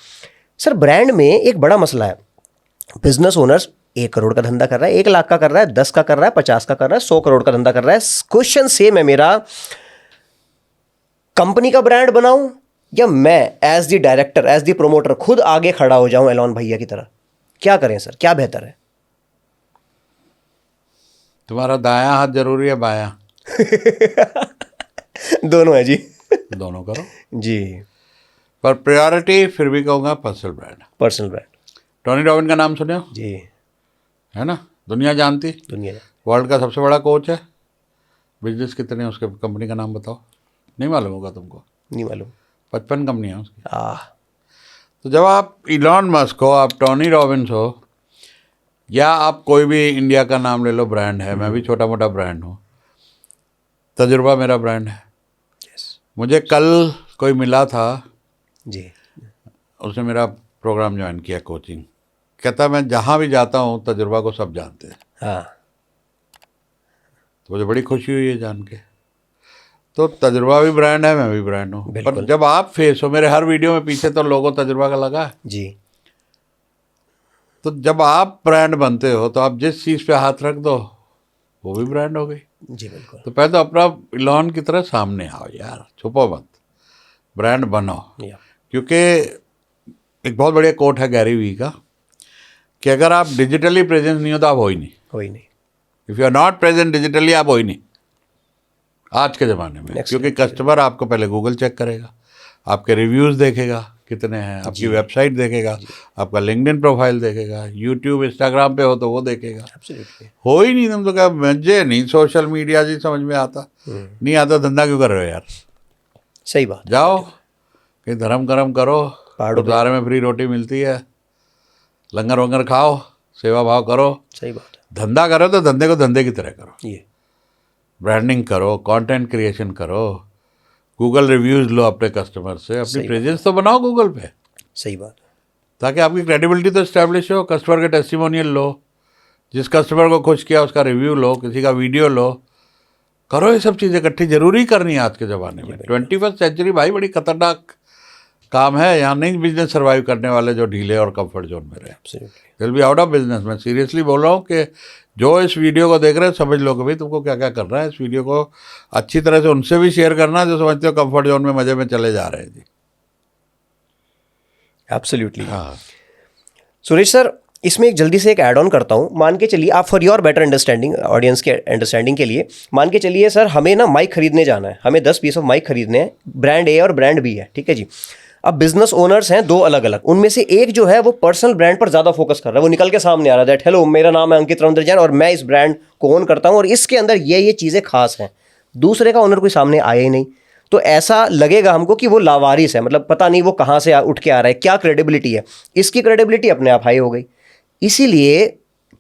Speaker 2: सर ब्रांड में एक बड़ा मसला है, बिजनेस ओनर्स 1 करोड़ का धंधा कर रहा है, 1 लाख का कर रहा है, 10 का कर रहा है, 50 का कर रहा है, 100 करोड़ का धंधा कर रहा है। क्वेश्चन सेम है मेरा, कंपनी का ब्रांड बनाऊं या मैं as the director, as the promoter खुद आगे खड़ा हो जाऊं एलॉन भैया की तरह? क्या करें सर, क्या बेहतर है?
Speaker 1: तुम्हारा दायां हाथ जरूरी है बायां?
Speaker 2: दोनों है जी।
Speaker 1: दोनों करो
Speaker 2: जी।
Speaker 1: पर प्रायोरिटी फिर भी कहूँगा personal brand.
Speaker 2: Personal brand.
Speaker 1: Tony robin का नाम सुने हो?
Speaker 2: जी।
Speaker 1: है ना, दुनिया जानती,
Speaker 2: दुनिया
Speaker 1: वर्ल्ड का सबसे बड़ा कोच है। बिजनेस कितने हैं उसके, कंपनी का नाम बताओ, नहीं मालूम होगा तुमको?
Speaker 2: नहीं मालूम।
Speaker 1: 55 कंपनियाँ उसकी। तो जब आप इलॉन मस्क हो, आप टोनी रॉबिन्स हो, या आप कोई भी इंडिया का नाम ले लो, ब्रांड है, मैं भी छोटा मोटा ब्रांड हूँ, तजुर्बा मेरा ब्रांड है। मुझे कल कोई मिला था
Speaker 2: जी,
Speaker 1: उसने मेरा प्रोग्राम ज्वाइन किया, कोचिंग, कहता मैं जहाँ भी जाता हूँ तजुर्बा को सब जानते हैं।
Speaker 2: हाँ।
Speaker 1: तो मुझे बड़ी खुशी हुई है जान के। तो तजुर्बा भी ब्रांड है, मैं भी ब्रांड हूँ। पर जब आप फेस हो, मेरे हर वीडियो में पीछे तो लोगो तजुर्बा का लगा है
Speaker 2: जी।
Speaker 1: तो जब आप ब्रांड बनते हो तो आप जिस चीज़ पे हाथ रख दो वो भी ब्रांड हो गई।
Speaker 2: जी बिल्कुल।
Speaker 1: तो पहले तो अपना इलॉन की तरह सामने आओ यार, छुपो मत, ब्रांड बनो। क्योंकि एक बहुत बढ़िया कोट है गैरी वी का कि अगर आप डिजिटली प्रेजेंट नहीं हो तो आप हो ही नहीं। If you are not present digitally, आप हो ही नहीं आज के ज़माने में। क्योंकि कस्टमर आपको पहले गूगल चेक करेगा, आपके रिव्यूज़ देखेगा कितने हैं, आपकी वेबसाइट देखेगा, आपका लिंक्डइन प्रोफाइल देखेगा, यूट्यूब इंस्टाग्राम पे हो तो वो देखेगा।
Speaker 2: एब्सोल्युटली।
Speaker 1: हो ही नहीं, तुम तो क्या, मुझे नहीं सोशल मीडिया जी समझ में आता। नहीं आता, धंधा क्यों कर रहे हो यार?
Speaker 2: सही बात।
Speaker 1: जाओ कहीं धर्म कर्म करो,
Speaker 2: पहाड़ों पे।
Speaker 1: गुरुद्वारे में फ्री रोटी मिलती है, लंगर वंगर खाओ, सेवा भाव करो।
Speaker 2: सही बात
Speaker 1: धंधा करो तो धंधे को धंधे की तरह करो,
Speaker 2: है ये।
Speaker 1: ब्रांडिंग करो, कंटेंट क्रिएशन करो, गूगल रिव्यूज़ लो अपने कस्टमर से, अपनी
Speaker 2: सही
Speaker 1: प्रेजेंस तो बनाओ गूगल पे,
Speaker 2: सही बात है।
Speaker 1: ताकि आपकी क्रेडिबिलिटी तो इस्टेब्लिश हो। कस्टमर के टेस्टिमोनियल लो, जिस कस्टमर को खुश किया उसका रिव्यू लो, किसी का वीडियो लो, करो ये सब चीज़ें इकट्ठी, जरूरी करनी है आज के ज़माने में। 21st सेंचुरी भाई बड़ी खतरनाक काम है, यहाँ नहीं बिजनेस सर्वाइव करने वाले जो ढीले और कंफर्ट जोन में रहे,
Speaker 2: absolutely.
Speaker 1: Will be out of business. मैं सीरियसली बोल रहा हूँ कि जो इस वीडियो को देख रहे हैं समझ लो कि भाई तुमको क्या क्या करना है। इस वीडियो को अच्छी तरह से उनसे भी शेयर करना जो समझते हो कंफर्ट जोन में मजे में चले जा रहे हैं जी।
Speaker 2: एब्सोल्युटली।
Speaker 1: हाँ,
Speaker 2: सुरेश सर, इसमें एक जल्दी से एक ऐड ऑन करता हूँ। मान के चलिए, आप for your better understanding, audience के अंडरस्टैंडिंग के लिए मान के चलिए सर, हमें ना माइक खरीदने जाना है, हमें 10 पीस ऑफ माइक खरीदने हैं, ब्रांड ए और ब्रांड बी है, ठीक है जी। अब बिजनेस ओनर्स हैं दो अलग अलग, उनमें से एक जो है वो पर्सनल ब्रांड पर ज़्यादा फोकस कर रहा है, वो निकल के सामने आ रहा है दैट हेलो मेरा नाम है अंकित रविंद्र जैन और मैं इस ब्रांड को ओन करता हूँ और इसके अंदर ये चीज़ें खास हैं। दूसरे का ओनर कोई सामने आया ही नहीं, तो ऐसा लगेगा हमको कि वो लावारिस है, मतलब पता नहीं वो कहाँ से उठ के आ रहा है, क्या क्रेडिबिलिटी है। इसकी क्रेडिबिलिटी अपने आप हाई हो गई। इसीलिए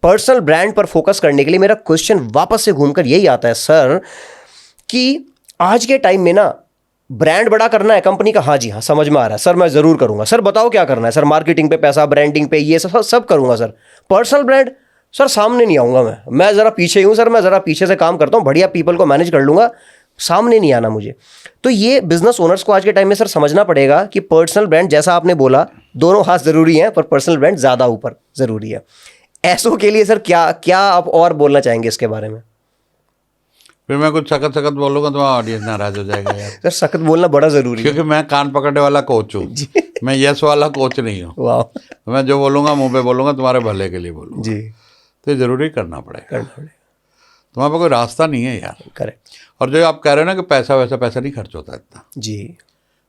Speaker 2: पर्सनल ब्रांड पर फोकस करने के लिए मेरा क्वेश्चन वापस से घूमकर यही आता है सर, कि आज के टाइम में ना ब्रांड बड़ा करना है कंपनी का, हाँ जी हाँ समझ में आ रहा है सर, मैं ज़रूर करूँगा सर, बताओ क्या करना है सर, मार्केटिंग पे पैसा, ब्रांडिंग पे ये सब करूँगा सर। पर्सनल ब्रांड सर सामने नहीं आऊँगा मैं ज़रा पीछे ही हूँ सर, मैं ज़रा पीछे से काम करता हूँ, बढ़िया पीपल को मैनेज कर लूँगा, सामने नहीं आना मुझे। तो ये बिजनेस ओनर्स को आज के टाइम में सर समझना पड़ेगा कि पर्सनल ब्रांड, जैसा आपने बोला, दोनों हाथ ज़रूरी हैं पर पर्सनल ब्रांड ज़्यादा ऊपर ज़रूरी है। ऐसों के लिए सर क्या क्या आप और बोलना चाहेंगे इसके बारे में?
Speaker 1: फिर मैं कुछ सखत सखत बोलूँगा तो ऑडियंस नाराज हो जाएगा यार।
Speaker 2: सर सख्त बोलना बड़ा ज़रूरी है,
Speaker 1: क्योंकि मैं कान पकड़ने वाला कोच हूँ, मैं यस वाला कोच नहीं हूँ।
Speaker 2: वाह।
Speaker 1: मैं जो बोलूँगा मुंह पे बोलूँगा, तुम्हारे भले के लिए बोलूँगा
Speaker 2: जी,
Speaker 1: तो ये ज़रूरी करना पड़ेगा,
Speaker 2: करना पड़ेगा।
Speaker 1: तुम्हारे पास कोई रास्ता नहीं है यार।
Speaker 2: करेक्ट।
Speaker 1: और जो आप कह रहे हो ना कि पैसा नहीं खर्च होता इतना,
Speaker 2: जी,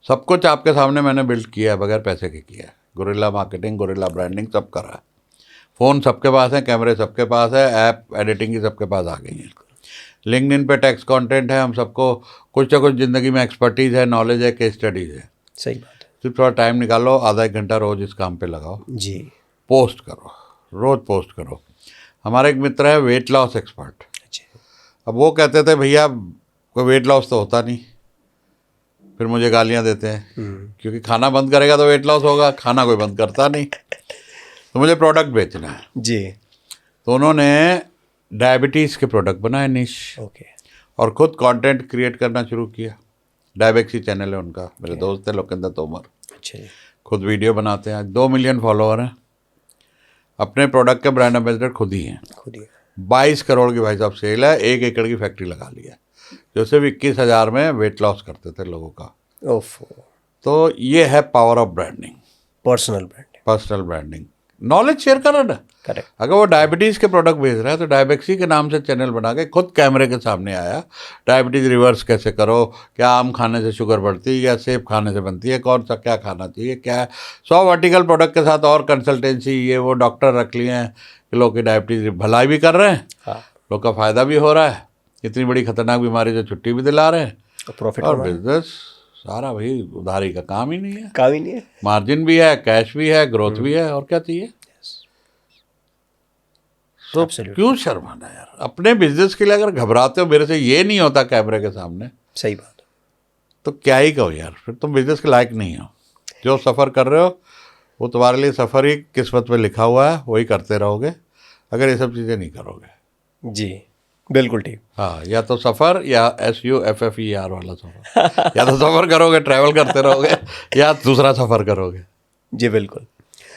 Speaker 1: सब कुछ आपके सामने मैंने बिल्ड किया है, बगैर पैसे के किया है। गुरिल्ला मार्केटिंग, गुरिल्ला ब्रांडिंग सब करा है। फ़ोन सबके पास है, कैमरे सबके पास है, ऐप एडिटिंग की सबके पास आ गई है। लिंक्डइन पे टेक्स्ट कंटेंट है, हम सबको कुछ ना कुछ ज़िंदगी में एक्सपर्टीज़ है, नॉलेज है, केस स्टडीज़ है।
Speaker 2: सही बात है।
Speaker 1: सिर्फ थोड़ा टाइम निकालो, आधा एक घंटा रोज़ इस काम पे लगाओ,
Speaker 2: जी,
Speaker 1: पोस्ट करो, रोज़ पोस्ट करो। हमारा एक मित्र है वेट लॉस एक्सपर्ट,
Speaker 2: अच्छा,
Speaker 1: अब वो कहते थे भैया कोई वेट लॉस तो होता नहीं, फिर मुझे गालियाँ देते हैं क्योंकि खाना बंद करेगा तो वेट लॉस होगा, खाना कोई बंद करता नहीं, तो मुझे प्रोडक्ट बेचना है।
Speaker 2: जी,
Speaker 1: तो उन्होंने डायबिटीज़ के प्रोडक्ट बनाए निश,
Speaker 2: ओके,
Speaker 1: और ख़ुद कंटेंट क्रिएट करना शुरू किया। डायबेक्सी चैनल है उनका, मेरे दोस्त है लोकेंद्र तोमर,
Speaker 2: अच्छा जी,
Speaker 1: खुद वीडियो बनाते हैं। 2 मिलियन फॉलोअर हैं, अपने प्रोडक्ट के ब्रांड एम्बेसडर खुद ही हैं।
Speaker 2: खुद ही।
Speaker 1: 22 करोड़ की भाई साहब सेल है, 1 एकड़ की फैक्ट्री लगा ली है, जो सिर्फ 21,000 में वेट लॉस करते थे लोगों का।
Speaker 2: ओफो,
Speaker 1: तो ये है power of branding,
Speaker 2: personal branding.
Speaker 1: Personal branding. Knowledge share करो ना।
Speaker 2: करेक्ट।
Speaker 1: अगर वो डायबिटीज़ के प्रोडक्ट बेच रहा है तो डायबेक्सी के नाम से चैनल बना के खुद कैमरे के सामने आया, डायबिटीज़ रिवर्स कैसे करो, क्या आम खाने से शुगर बढ़ती है, या सेब खाने से बनती है, कौन सा क्या खाना चाहिए, क्या है। 100 वर्टिकल प्रोडक्ट के साथ और कंसल्टेंसी, ये वो डॉक्टर रख लिए हैं कि लोग की डायबिटीज़ भलाई भी कर रहे हैं,
Speaker 2: हाँ,
Speaker 1: लोग का फ़ायदा भी हो रहा है, इतनी बड़ी खतरनाक बीमारी से छुट्टी भी दिला रहे हैं,
Speaker 2: प्रॉफिट
Speaker 1: और बिजनेस सारा भाई उधारी का काम ही नहीं है,
Speaker 2: काम ही नहीं है।
Speaker 1: मार्जिन भी है, कैश भी है, ग्रोथ भी है, और क्या चाहिए। तो
Speaker 2: Absolutely.
Speaker 1: क्यों शर्माना यार, अपने बिजनेस के लिए अगर घबराते हो, मेरे से ये नहीं होता कैमरे के सामने,
Speaker 2: सही बात।
Speaker 1: तो क्या ही कहो यार, फिर तुम बिजनेस के लायक नहीं हो। जो सफ़र कर रहे हो वो तुम्हारे लिए सफ़र ही किस्मत में लिखा हुआ है, वही करते रहोगे अगर ये सब चीज़ें नहीं करोगे।
Speaker 2: जी, बिल्कुल ठीक।
Speaker 1: हाँ, या तो सफ़र, या SUFFER वाला सफ़र या तो सफ़र करोगे, ट्रैवल करते रहोगे, या दूसरा सफ़र करोगे।
Speaker 2: जी बिल्कुल।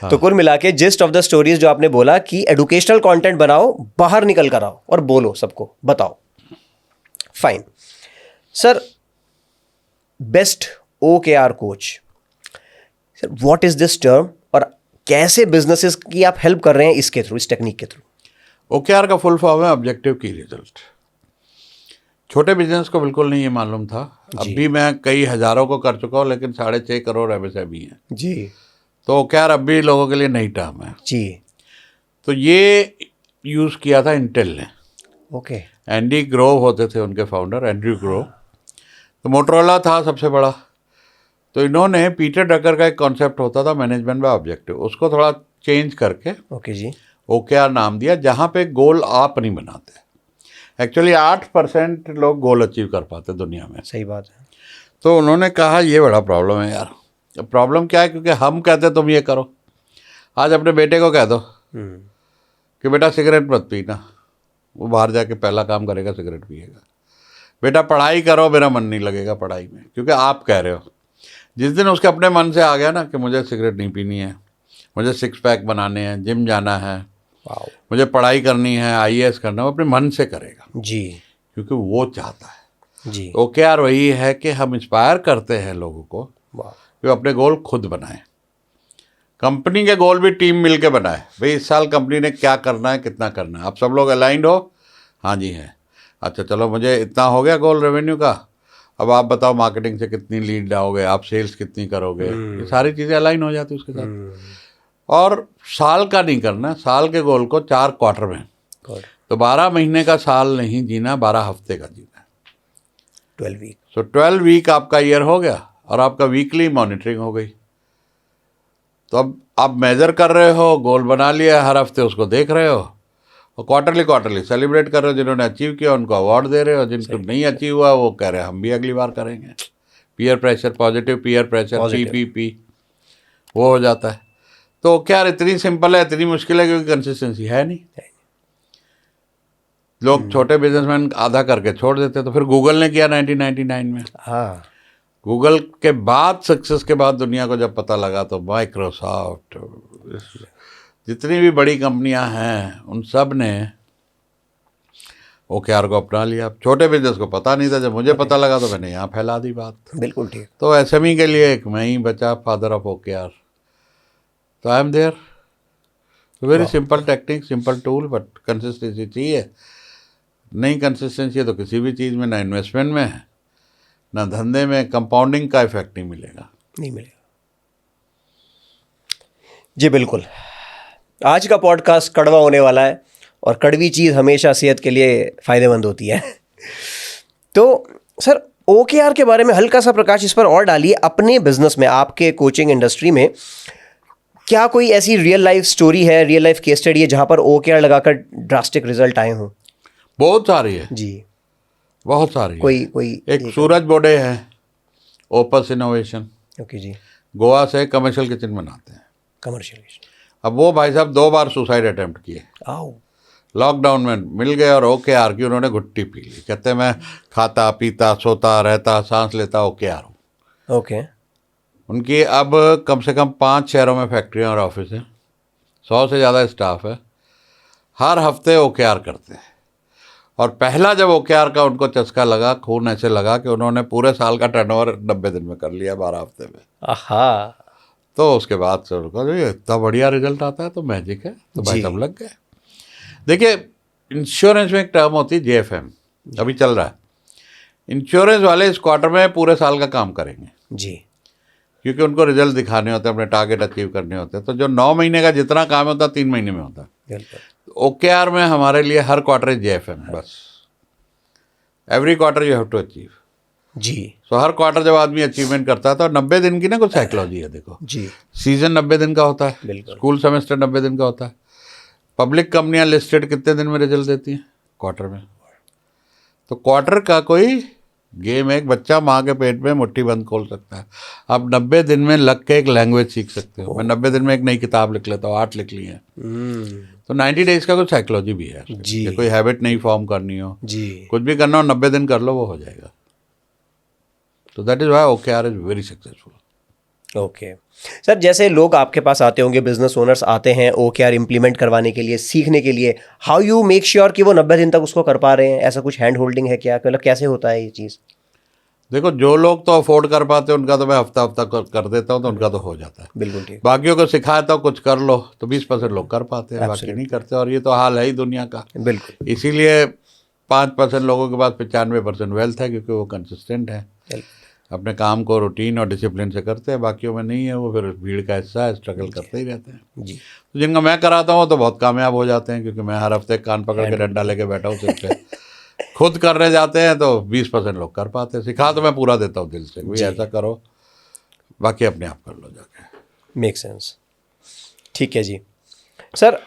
Speaker 2: तो कुल मिला के जिस्ट ऑफ द स्टोरीज जो आपने बोला कि एडुकेशनल कंटेंट बनाओ, बाहर निकल कर आओ और बोलो, सबको बताओ। Fine sir, best OKR coach sir, what is this term और कैसे बिजनेसेस की आप हेल्प कर रहे हैं इसके थ्रू, इस टेक्निक के थ्रू?
Speaker 1: OKR का फुल फॉर्म है ऑब्जेक्टिव की रिजल्ट। छोटे बिजनेस को बिल्कुल नहीं ये मालूम था। अब भी मैं कई हज़ारों को कर चुका हूँ, लेकिन 6.5 करोड़ MSME है
Speaker 2: जी
Speaker 1: तो OKR अब भी लोगों के लिए नई टर्म है।
Speaker 2: जी।
Speaker 1: तो ये यूज़ किया था इंटेल ने।
Speaker 2: ओके।
Speaker 1: एंडी ग्रोव होते थे उनके फाउंडर, एंड्रयू ग्रोव। तो मोटरोला था सबसे बड़ा, तो इन्होंने पीटर ड्रकर का एक कॉन्सेप्ट होता था मैनेजमेंट बाय ऑब्जेक्टिव, उसको थोड़ा चेंज करके
Speaker 2: ओके जी।
Speaker 1: OKR नाम दिया, जहाँ पे गोल आप नहीं बनाते। एक्चुअली 8% लोग गोल अचीव कर पाते दुनिया में।
Speaker 2: सही बात है।
Speaker 1: तो उन्होंने कहा ये बड़ा प्रॉब्लम है यार। प्रॉब्लम क्या है, क्योंकि हम कहते तुम ये करो। आज अपने बेटे को कह दो कि बेटा सिगरेट मत पीना, वो बाहर जाके पहला काम करेगा सिगरेट पिएगा। बेटा पढ़ाई करो, मेरा मन नहीं लगेगा पढ़ाई में, क्योंकि आप कह रहे हो। जिस दिन उसके अपने मन से आ गया ना कि मुझे सिगरेट नहीं पीनी है, मुझे 6 पैक बनाने हैं, जिम जाना है, मुझे पढ़ाई करनी है, IAS करना है, वो अपने मन से करेगा
Speaker 2: जी,
Speaker 1: क्योंकि वो चाहता है
Speaker 2: जी।
Speaker 1: OKR वही है कि हम इंस्पायर करते हैं लोगों को कि वो अपने गोल खुद बनाएं। कंपनी के गोल भी टीम मिल के बनाए। भाई इस साल कंपनी ने क्या करना है, कितना करना है, आप सब लोग अलाइंड हो? हाँ जी है। अच्छा चलो, मुझे इतना हो गया गोल रेवेन्यू का, अब आप बताओ मार्केटिंग से कितनी लीड लाओगे, आप सेल्स कितनी करोगे। ये सारी चीज़ें अलाइन हो जाती उसके साथ। और साल का नहीं करना, साल के गोल को 4 क्वार्टर में। तो 12 महीने का साल नहीं जीना, 12 हफ्ते का जीना।
Speaker 2: 12 वीक।
Speaker 1: सो 12 वीक आपका ईयर हो गया और आपका वीकली मॉनिटरिंग हो गई। तो अब आप मेजर कर रहे हो, गोल बना लिया, हर हफ्ते उसको देख रहे हो, और क्वार्टरली सेलिब्रेट कर रहे हो। जिन्होंने अचीव किया उनको अवार्ड दे रहे हो, जिनको नहीं अचीव हुआ वो कह रहे हैं हम भी अगली बार करेंगे। Peer pressure, positive peer pressure, PPP वो हो जाता है। तो क्या इतनी सिंपल है, इतनी मुश्किल है, क्योंकि कंसिस्टेंसी है नहीं। लोग छोटे बिजनेसमैन आधा करके छोड़ देते। तो फिर गूगल ने किया 1999 में।
Speaker 2: हाँ।
Speaker 1: गूगल के बाद, सक्सेस के बाद दुनिया को जब पता लगा, तो माइक्रोसॉफ्ट, जितनी भी बड़ी कंपनियां हैं उन सब ने OKR को अपना लिया। छोटे बिजनेस को पता नहीं था, जब मुझे पता लगा तो मैंने यहाँ फैला दी बात।
Speaker 2: बिल्कुल ठीक।
Speaker 1: तो SME के लिए एक मैं ही बचा फादर ऑफ OKR। तो I am there. Very simple technique, simple tool, but consistency चाहिए। नहीं कंसिस्टेंसी है तो किसी भी चीज़ में, ना इन्वेस्टमेंट में है, ना धंधे में, कंपाउंडिंग का इफेक्ट नहीं मिलेगा।
Speaker 2: नहीं मिलेगा। जी बिल्कुल। आज का पॉडकास्ट कड़वा होने वाला है, और कड़वी चीज़ हमेशा सेहत के लिए फ़ायदेमंद होती है। तो सर, OKR के बारे में हल्का सा प्रकाश इस पर और डालिए। अपने बिजनेस में, आपके कोचिंग इंडस्ट्री में, क्या कोई ऐसी रियल लाइफ स्टोरी है, रियल लाइफ केस स्टडी है जहाँ पर OKR लगाकर ड्रास्टिक रिजल्ट आए हों?
Speaker 1: बहुत सारी है
Speaker 2: जी,
Speaker 1: बहुत सारी।
Speaker 2: कोई
Speaker 1: एक सूरज बोडे है, ओपस इनोवेशन।
Speaker 2: ओके जी।
Speaker 1: गोवा से कमर्शियल किचन बनाते हैं,
Speaker 2: कमर्शियल।
Speaker 1: अब वो भाई साहब 2 बार सुसाइड अटेम्प्ट किए।
Speaker 2: आओ।
Speaker 1: लॉकडाउन में मिल गए और OKR की उन्होंने घुट्टी पी ली। कहते मैं खाता पीता सोता रहता सांस लेता OKR हूँ।
Speaker 2: ओके।
Speaker 1: उनकी अब कम से कम 5 शहरों में फैक्ट्रियाँ और ऑफिस हैं, 100 से ज़्यादा स्टाफ है। हर हफ्ते OKR करते हैं। और पहला जब OKR का उनको चस्का लगा, खून ऐसे लगा कि उन्होंने पूरे साल का टर्नओवर 90 दिन में कर लिया, 12 हफ्ते में।
Speaker 2: आहा।
Speaker 1: तो उसके बाद से उनको जो ये इतना बढ़िया रिजल्ट आता है तो मैजिक है, तो भाई सब लग गए। देखिए, इंश्योरेंस में एक टर्म होती है JFM, अभी चल रहा है। इंश्योरेंस वाले इस क्वार्टर में पूरे साल का काम करेंगे
Speaker 2: जी,
Speaker 1: क्योंकि उनको रिजल्ट दिखाने होते हैं, अपने टारगेट अचीव करने होते हैं। तो जो 9 महीने का जितना काम होता है 3 महीने में होता है। OKR में हमारे लिए हर क्वार्टर JFM, बस every quarter you have to achieve.
Speaker 2: जी।
Speaker 1: सो हर क्वार्टर जब आदमी अचीवमेंट करता है तो 90 दिन की ना कुछ साइकोलॉजी है। देखो
Speaker 2: जी,
Speaker 1: सीजन 90 दिन का होता है,
Speaker 2: बिल्कुल।
Speaker 1: स्कूल सेमेस्टर 90 दिन का होता है। पब्लिक कंपनियां लिस्टेड कितने दिन में रिजल्ट देती हैं? क्वार्टर में। तो क्वार्टर का कोई गेम है। एक बच्चा माँ के पेट में मुट्ठी बंद खोल सकता है। आप 90 दिन में लग के एक लैंग्वेज सीख सकते हो। मैं 90 दिन में एक नई किताब लिख लेता हूँ, 8 लिख ली है। तो 90 डेज का कुछ साइकोलॉजी भी है
Speaker 2: जी।
Speaker 1: कि कोई हैबिट नहीं फॉर्म करनी हो,
Speaker 2: जी,
Speaker 1: कुछ भी करना हो, 90 दिन कर लो, वो हो जाएगा। तो that is why OKR is very successful.
Speaker 2: Okay sir, जैसे लोग आपके पास आते होंगे, बिजनेस ओनर्स आते हैं OKR इम्प्लीमेंट करवाने के लिए, सीखने के लिए, हाउ यू मेक श्योर कि वो 90 दिन तक उसको कर पा रहे हैं? ऐसा कुछ हैंड होल्डिंग है क्या? मतलब कैसे होता है ये चीज़?
Speaker 1: देखो, जो लोग तो अफोर्ड कर पाते हैं उनका तो मैं हफ्ता कर देता हूँ, तो उनका तो हो जाता है।
Speaker 2: बिल्कुल ठीक।
Speaker 1: बाकियों को सिखाता हूँ कुछ कर लो, तो 20% लोग कर पाते हैं, बाकी नहीं करते। और ये तो हाल है ही दुनिया का।
Speaker 2: बिल्कुल।
Speaker 1: इसीलिए 5% लोगों के पास 95% वेल्थ है, क्योंकि वो कंसिस्टेंट है, अपने काम को रूटीन और डिसिप्लिन से करते हैं। बाकियों में नहीं है, वो फिर भीड़ का हिस्सा है, स्ट्रगल करते ही रहते हैं
Speaker 2: जी।
Speaker 1: तो जिनका मैं कराता हूँ तो बहुत कामयाब हो जाते हैं, क्योंकि मैं हर हफ्ते कान पकड़ के डंडा लेके बैठा हूँ सिर पे। खुद करने जाते हैं तो 20% लोग कर पाते हैं। सिखा तो मैं पूरा देता हूँ दिल से, भाई ऐसा करो, बाकी अपने आप कर लो जाके।
Speaker 2: Make sense. ठीक है जी। सर,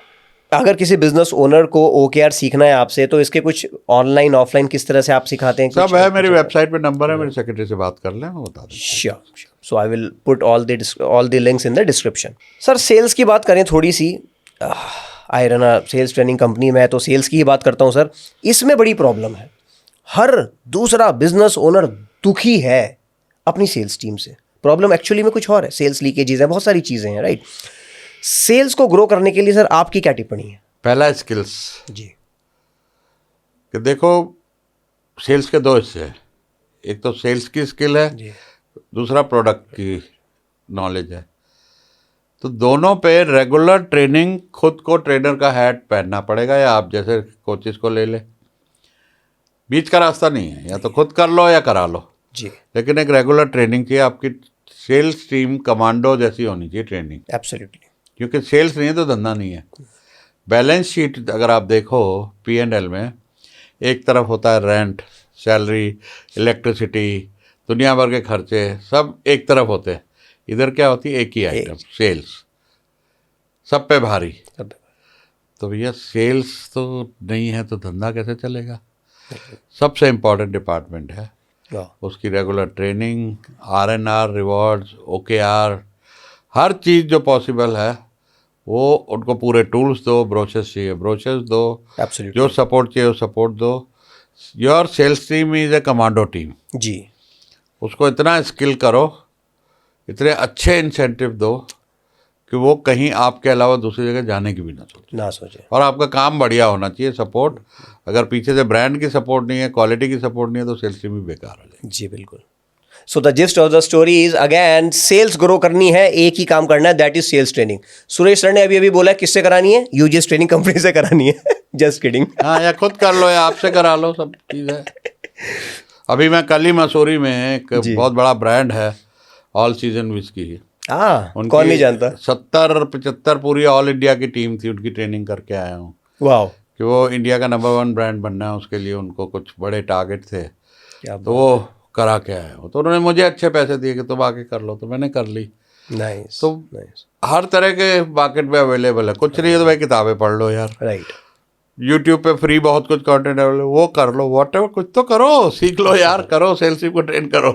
Speaker 2: अगर किसी बिजनेस ओनर को OKR सीखना है आपसे, तो इसके कुछ ऑनलाइन ऑफलाइन किस तरह से आप सिखाते हैं?
Speaker 1: सब है, मेरी वेबसाइट पे नंबर है, मेरी सेक्रेटरी से बात कर लें, वो बता दें।
Speaker 2: Sure. So I will put all the links in the description. Sir, sales की बात करें थोड़ी सी। I run a sales training company, में तो सेल्स की ही बात करता हूँ सर। इसमें बड़ी प्रॉब्लम है, हर दूसरा बिजनेस ओनर दुखी है अपनी सेल्स टीम से। प्रॉब्लम एक्चुअली में कुछ और है, सेल्स लीकेजेस है, बहुत सारी चीज़ें हैं, राइट। सेल्स को ग्रो करने के लिए सर आपकी क्या टिप्पणी है?
Speaker 1: पहला स्किल्स
Speaker 2: जी।
Speaker 1: कि देखो, सेल्स के दो हिस्से हैं, एक तो सेल्स की स्किल है
Speaker 2: जी।
Speaker 1: दूसरा प्रोडक्ट की नॉलेज है। तो दोनों पे रेगुलर ट्रेनिंग, खुद को ट्रेनर का हैट पहनना पड़ेगा, या आप जैसे कोचेस को ले ले, बीच का रास्ता नहीं है, या तो खुद कर लो या करा लो,
Speaker 2: जी।
Speaker 1: लेकिन एक रेगुलर ट्रेनिंग चाहिए। आपकी सेल्स टीम कमांडो जैसी होनी चाहिए ट्रेनिंग,
Speaker 2: एब्सोल्युटली।
Speaker 1: क्योंकि सेल्स नहीं है तो धंधा नहीं है। बैलेंस शीट अगर आप देखो P&L में, एक तरफ होता है रेंट, सैलरी, इलेक्ट्रिसिटी, दुनिया भर के खर्चे, सब एक तरफ होते हैं। इधर क्या होती है? एक ही आइटम, सेल्स, सब पे भारी। तो भैया सेल्स तो नहीं है तो धंधा कैसे चलेगा? सबसे इम्पोर्टेंट डिपार्टमेंट है, उसकी regular training, R&R, rewards, OKR, हर चीज़ जो पॉसिबल है वो उनको पूरे टूल्स दो, ब्रोशर्स चाहिए ब्रोशर्स दो,
Speaker 2: एब्सोल्युटली।
Speaker 1: जो सपोर्ट चाहिए वो सपोर्ट दो। Your sales team is a commando team.
Speaker 2: जी।
Speaker 1: उसको इतना स्किल करो, इतने अच्छे इंसेंटिव दो कि वो कहीं आपके अलावा दूसरी जगह जाने की भी ना सोचे। और आपका काम बढ़िया होना चाहिए। सपोर्ट, अगर पीछे से ब्रांड की सपोर्ट नहीं है, क्वालिटी की सपोर्ट नहीं है, तो सेल्स टीम भी बेकार हो जाएगी।
Speaker 2: जी बिल्कुल। So the gist of the story is again, sales grow करनी है, एक ही काम करना है, that is sales training. Suresh sir ने अभी बोला किससे करानी है? यूजीएस ट्रेनिंग कंपनी से करानी है। Just kidding.
Speaker 1: हाँ, या खुद कर लो या आपसे करा लो, सब चीज़ है। अभी मैं कल ही मसूरी में, एक बहुत बड़ा ब्रांड है ऑल सीजन विस्की,
Speaker 2: कौन नहीं जानता।
Speaker 1: 70-75 पूरी ऑल इंडिया की टीम थी, उनकी ट्रेनिंग करके आया हूँ।
Speaker 2: वाह।
Speaker 1: कि वो इंडिया का नंबर 1 ब्रांड बनना है, उसके लिए उनको कुछ बड़े टारगेट थे, तो वो करा के आए हो। तो उन्होंने मुझे अच्छे पैसे दिए कि तुम आके कर लो, तो मैंने कर ली।
Speaker 2: नाइस।
Speaker 1: तो हर तरह के मार्केट में अवेलेबल है। कुछ नहीं है तो भाई किताबें पढ़ लो यार,
Speaker 2: राइट।
Speaker 1: यूट्यूब पे फ्री बहुत कुछ कंटेंट अवेलेबल, वो कर लो, व्हाटएवर, कुछ तो करो, सीख लो यार, करो, सेल्स को ट्रेन करो।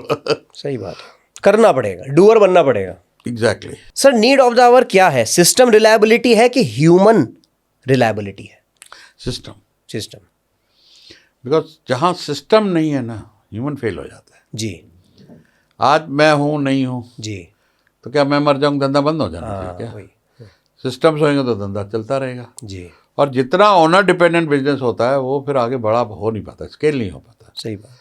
Speaker 2: सही बात है, करना पड़ेगा, डूअर बनना पड़ेगा।
Speaker 1: Exactly.
Speaker 2: Sir, need of the hour क्या है? सिस्टम रिलायबिलिटी है कि ह्यूमन रिलायबिलिटी है?
Speaker 1: सिस्टम।
Speaker 2: बिकॉज
Speaker 1: जहाँ सिस्टम नहीं है ना, ह्यूमन फेल हो जाता है।
Speaker 2: जी।
Speaker 1: आज मैं हूँ नहीं हूँ
Speaker 2: जी।
Speaker 1: तो क्या मैं मर जाऊँ, धंधा बंद हो जाना चाहिए क्या? सिस्टम्स होंगे तो धंधा चलता रहेगा।
Speaker 2: जी।
Speaker 1: और जितना ओनर डिपेंडेंट बिजनेस होता है वो फिर आगे बड़ा हो नहीं पाता, स्केल नहीं हो पाता।
Speaker 2: सही बात।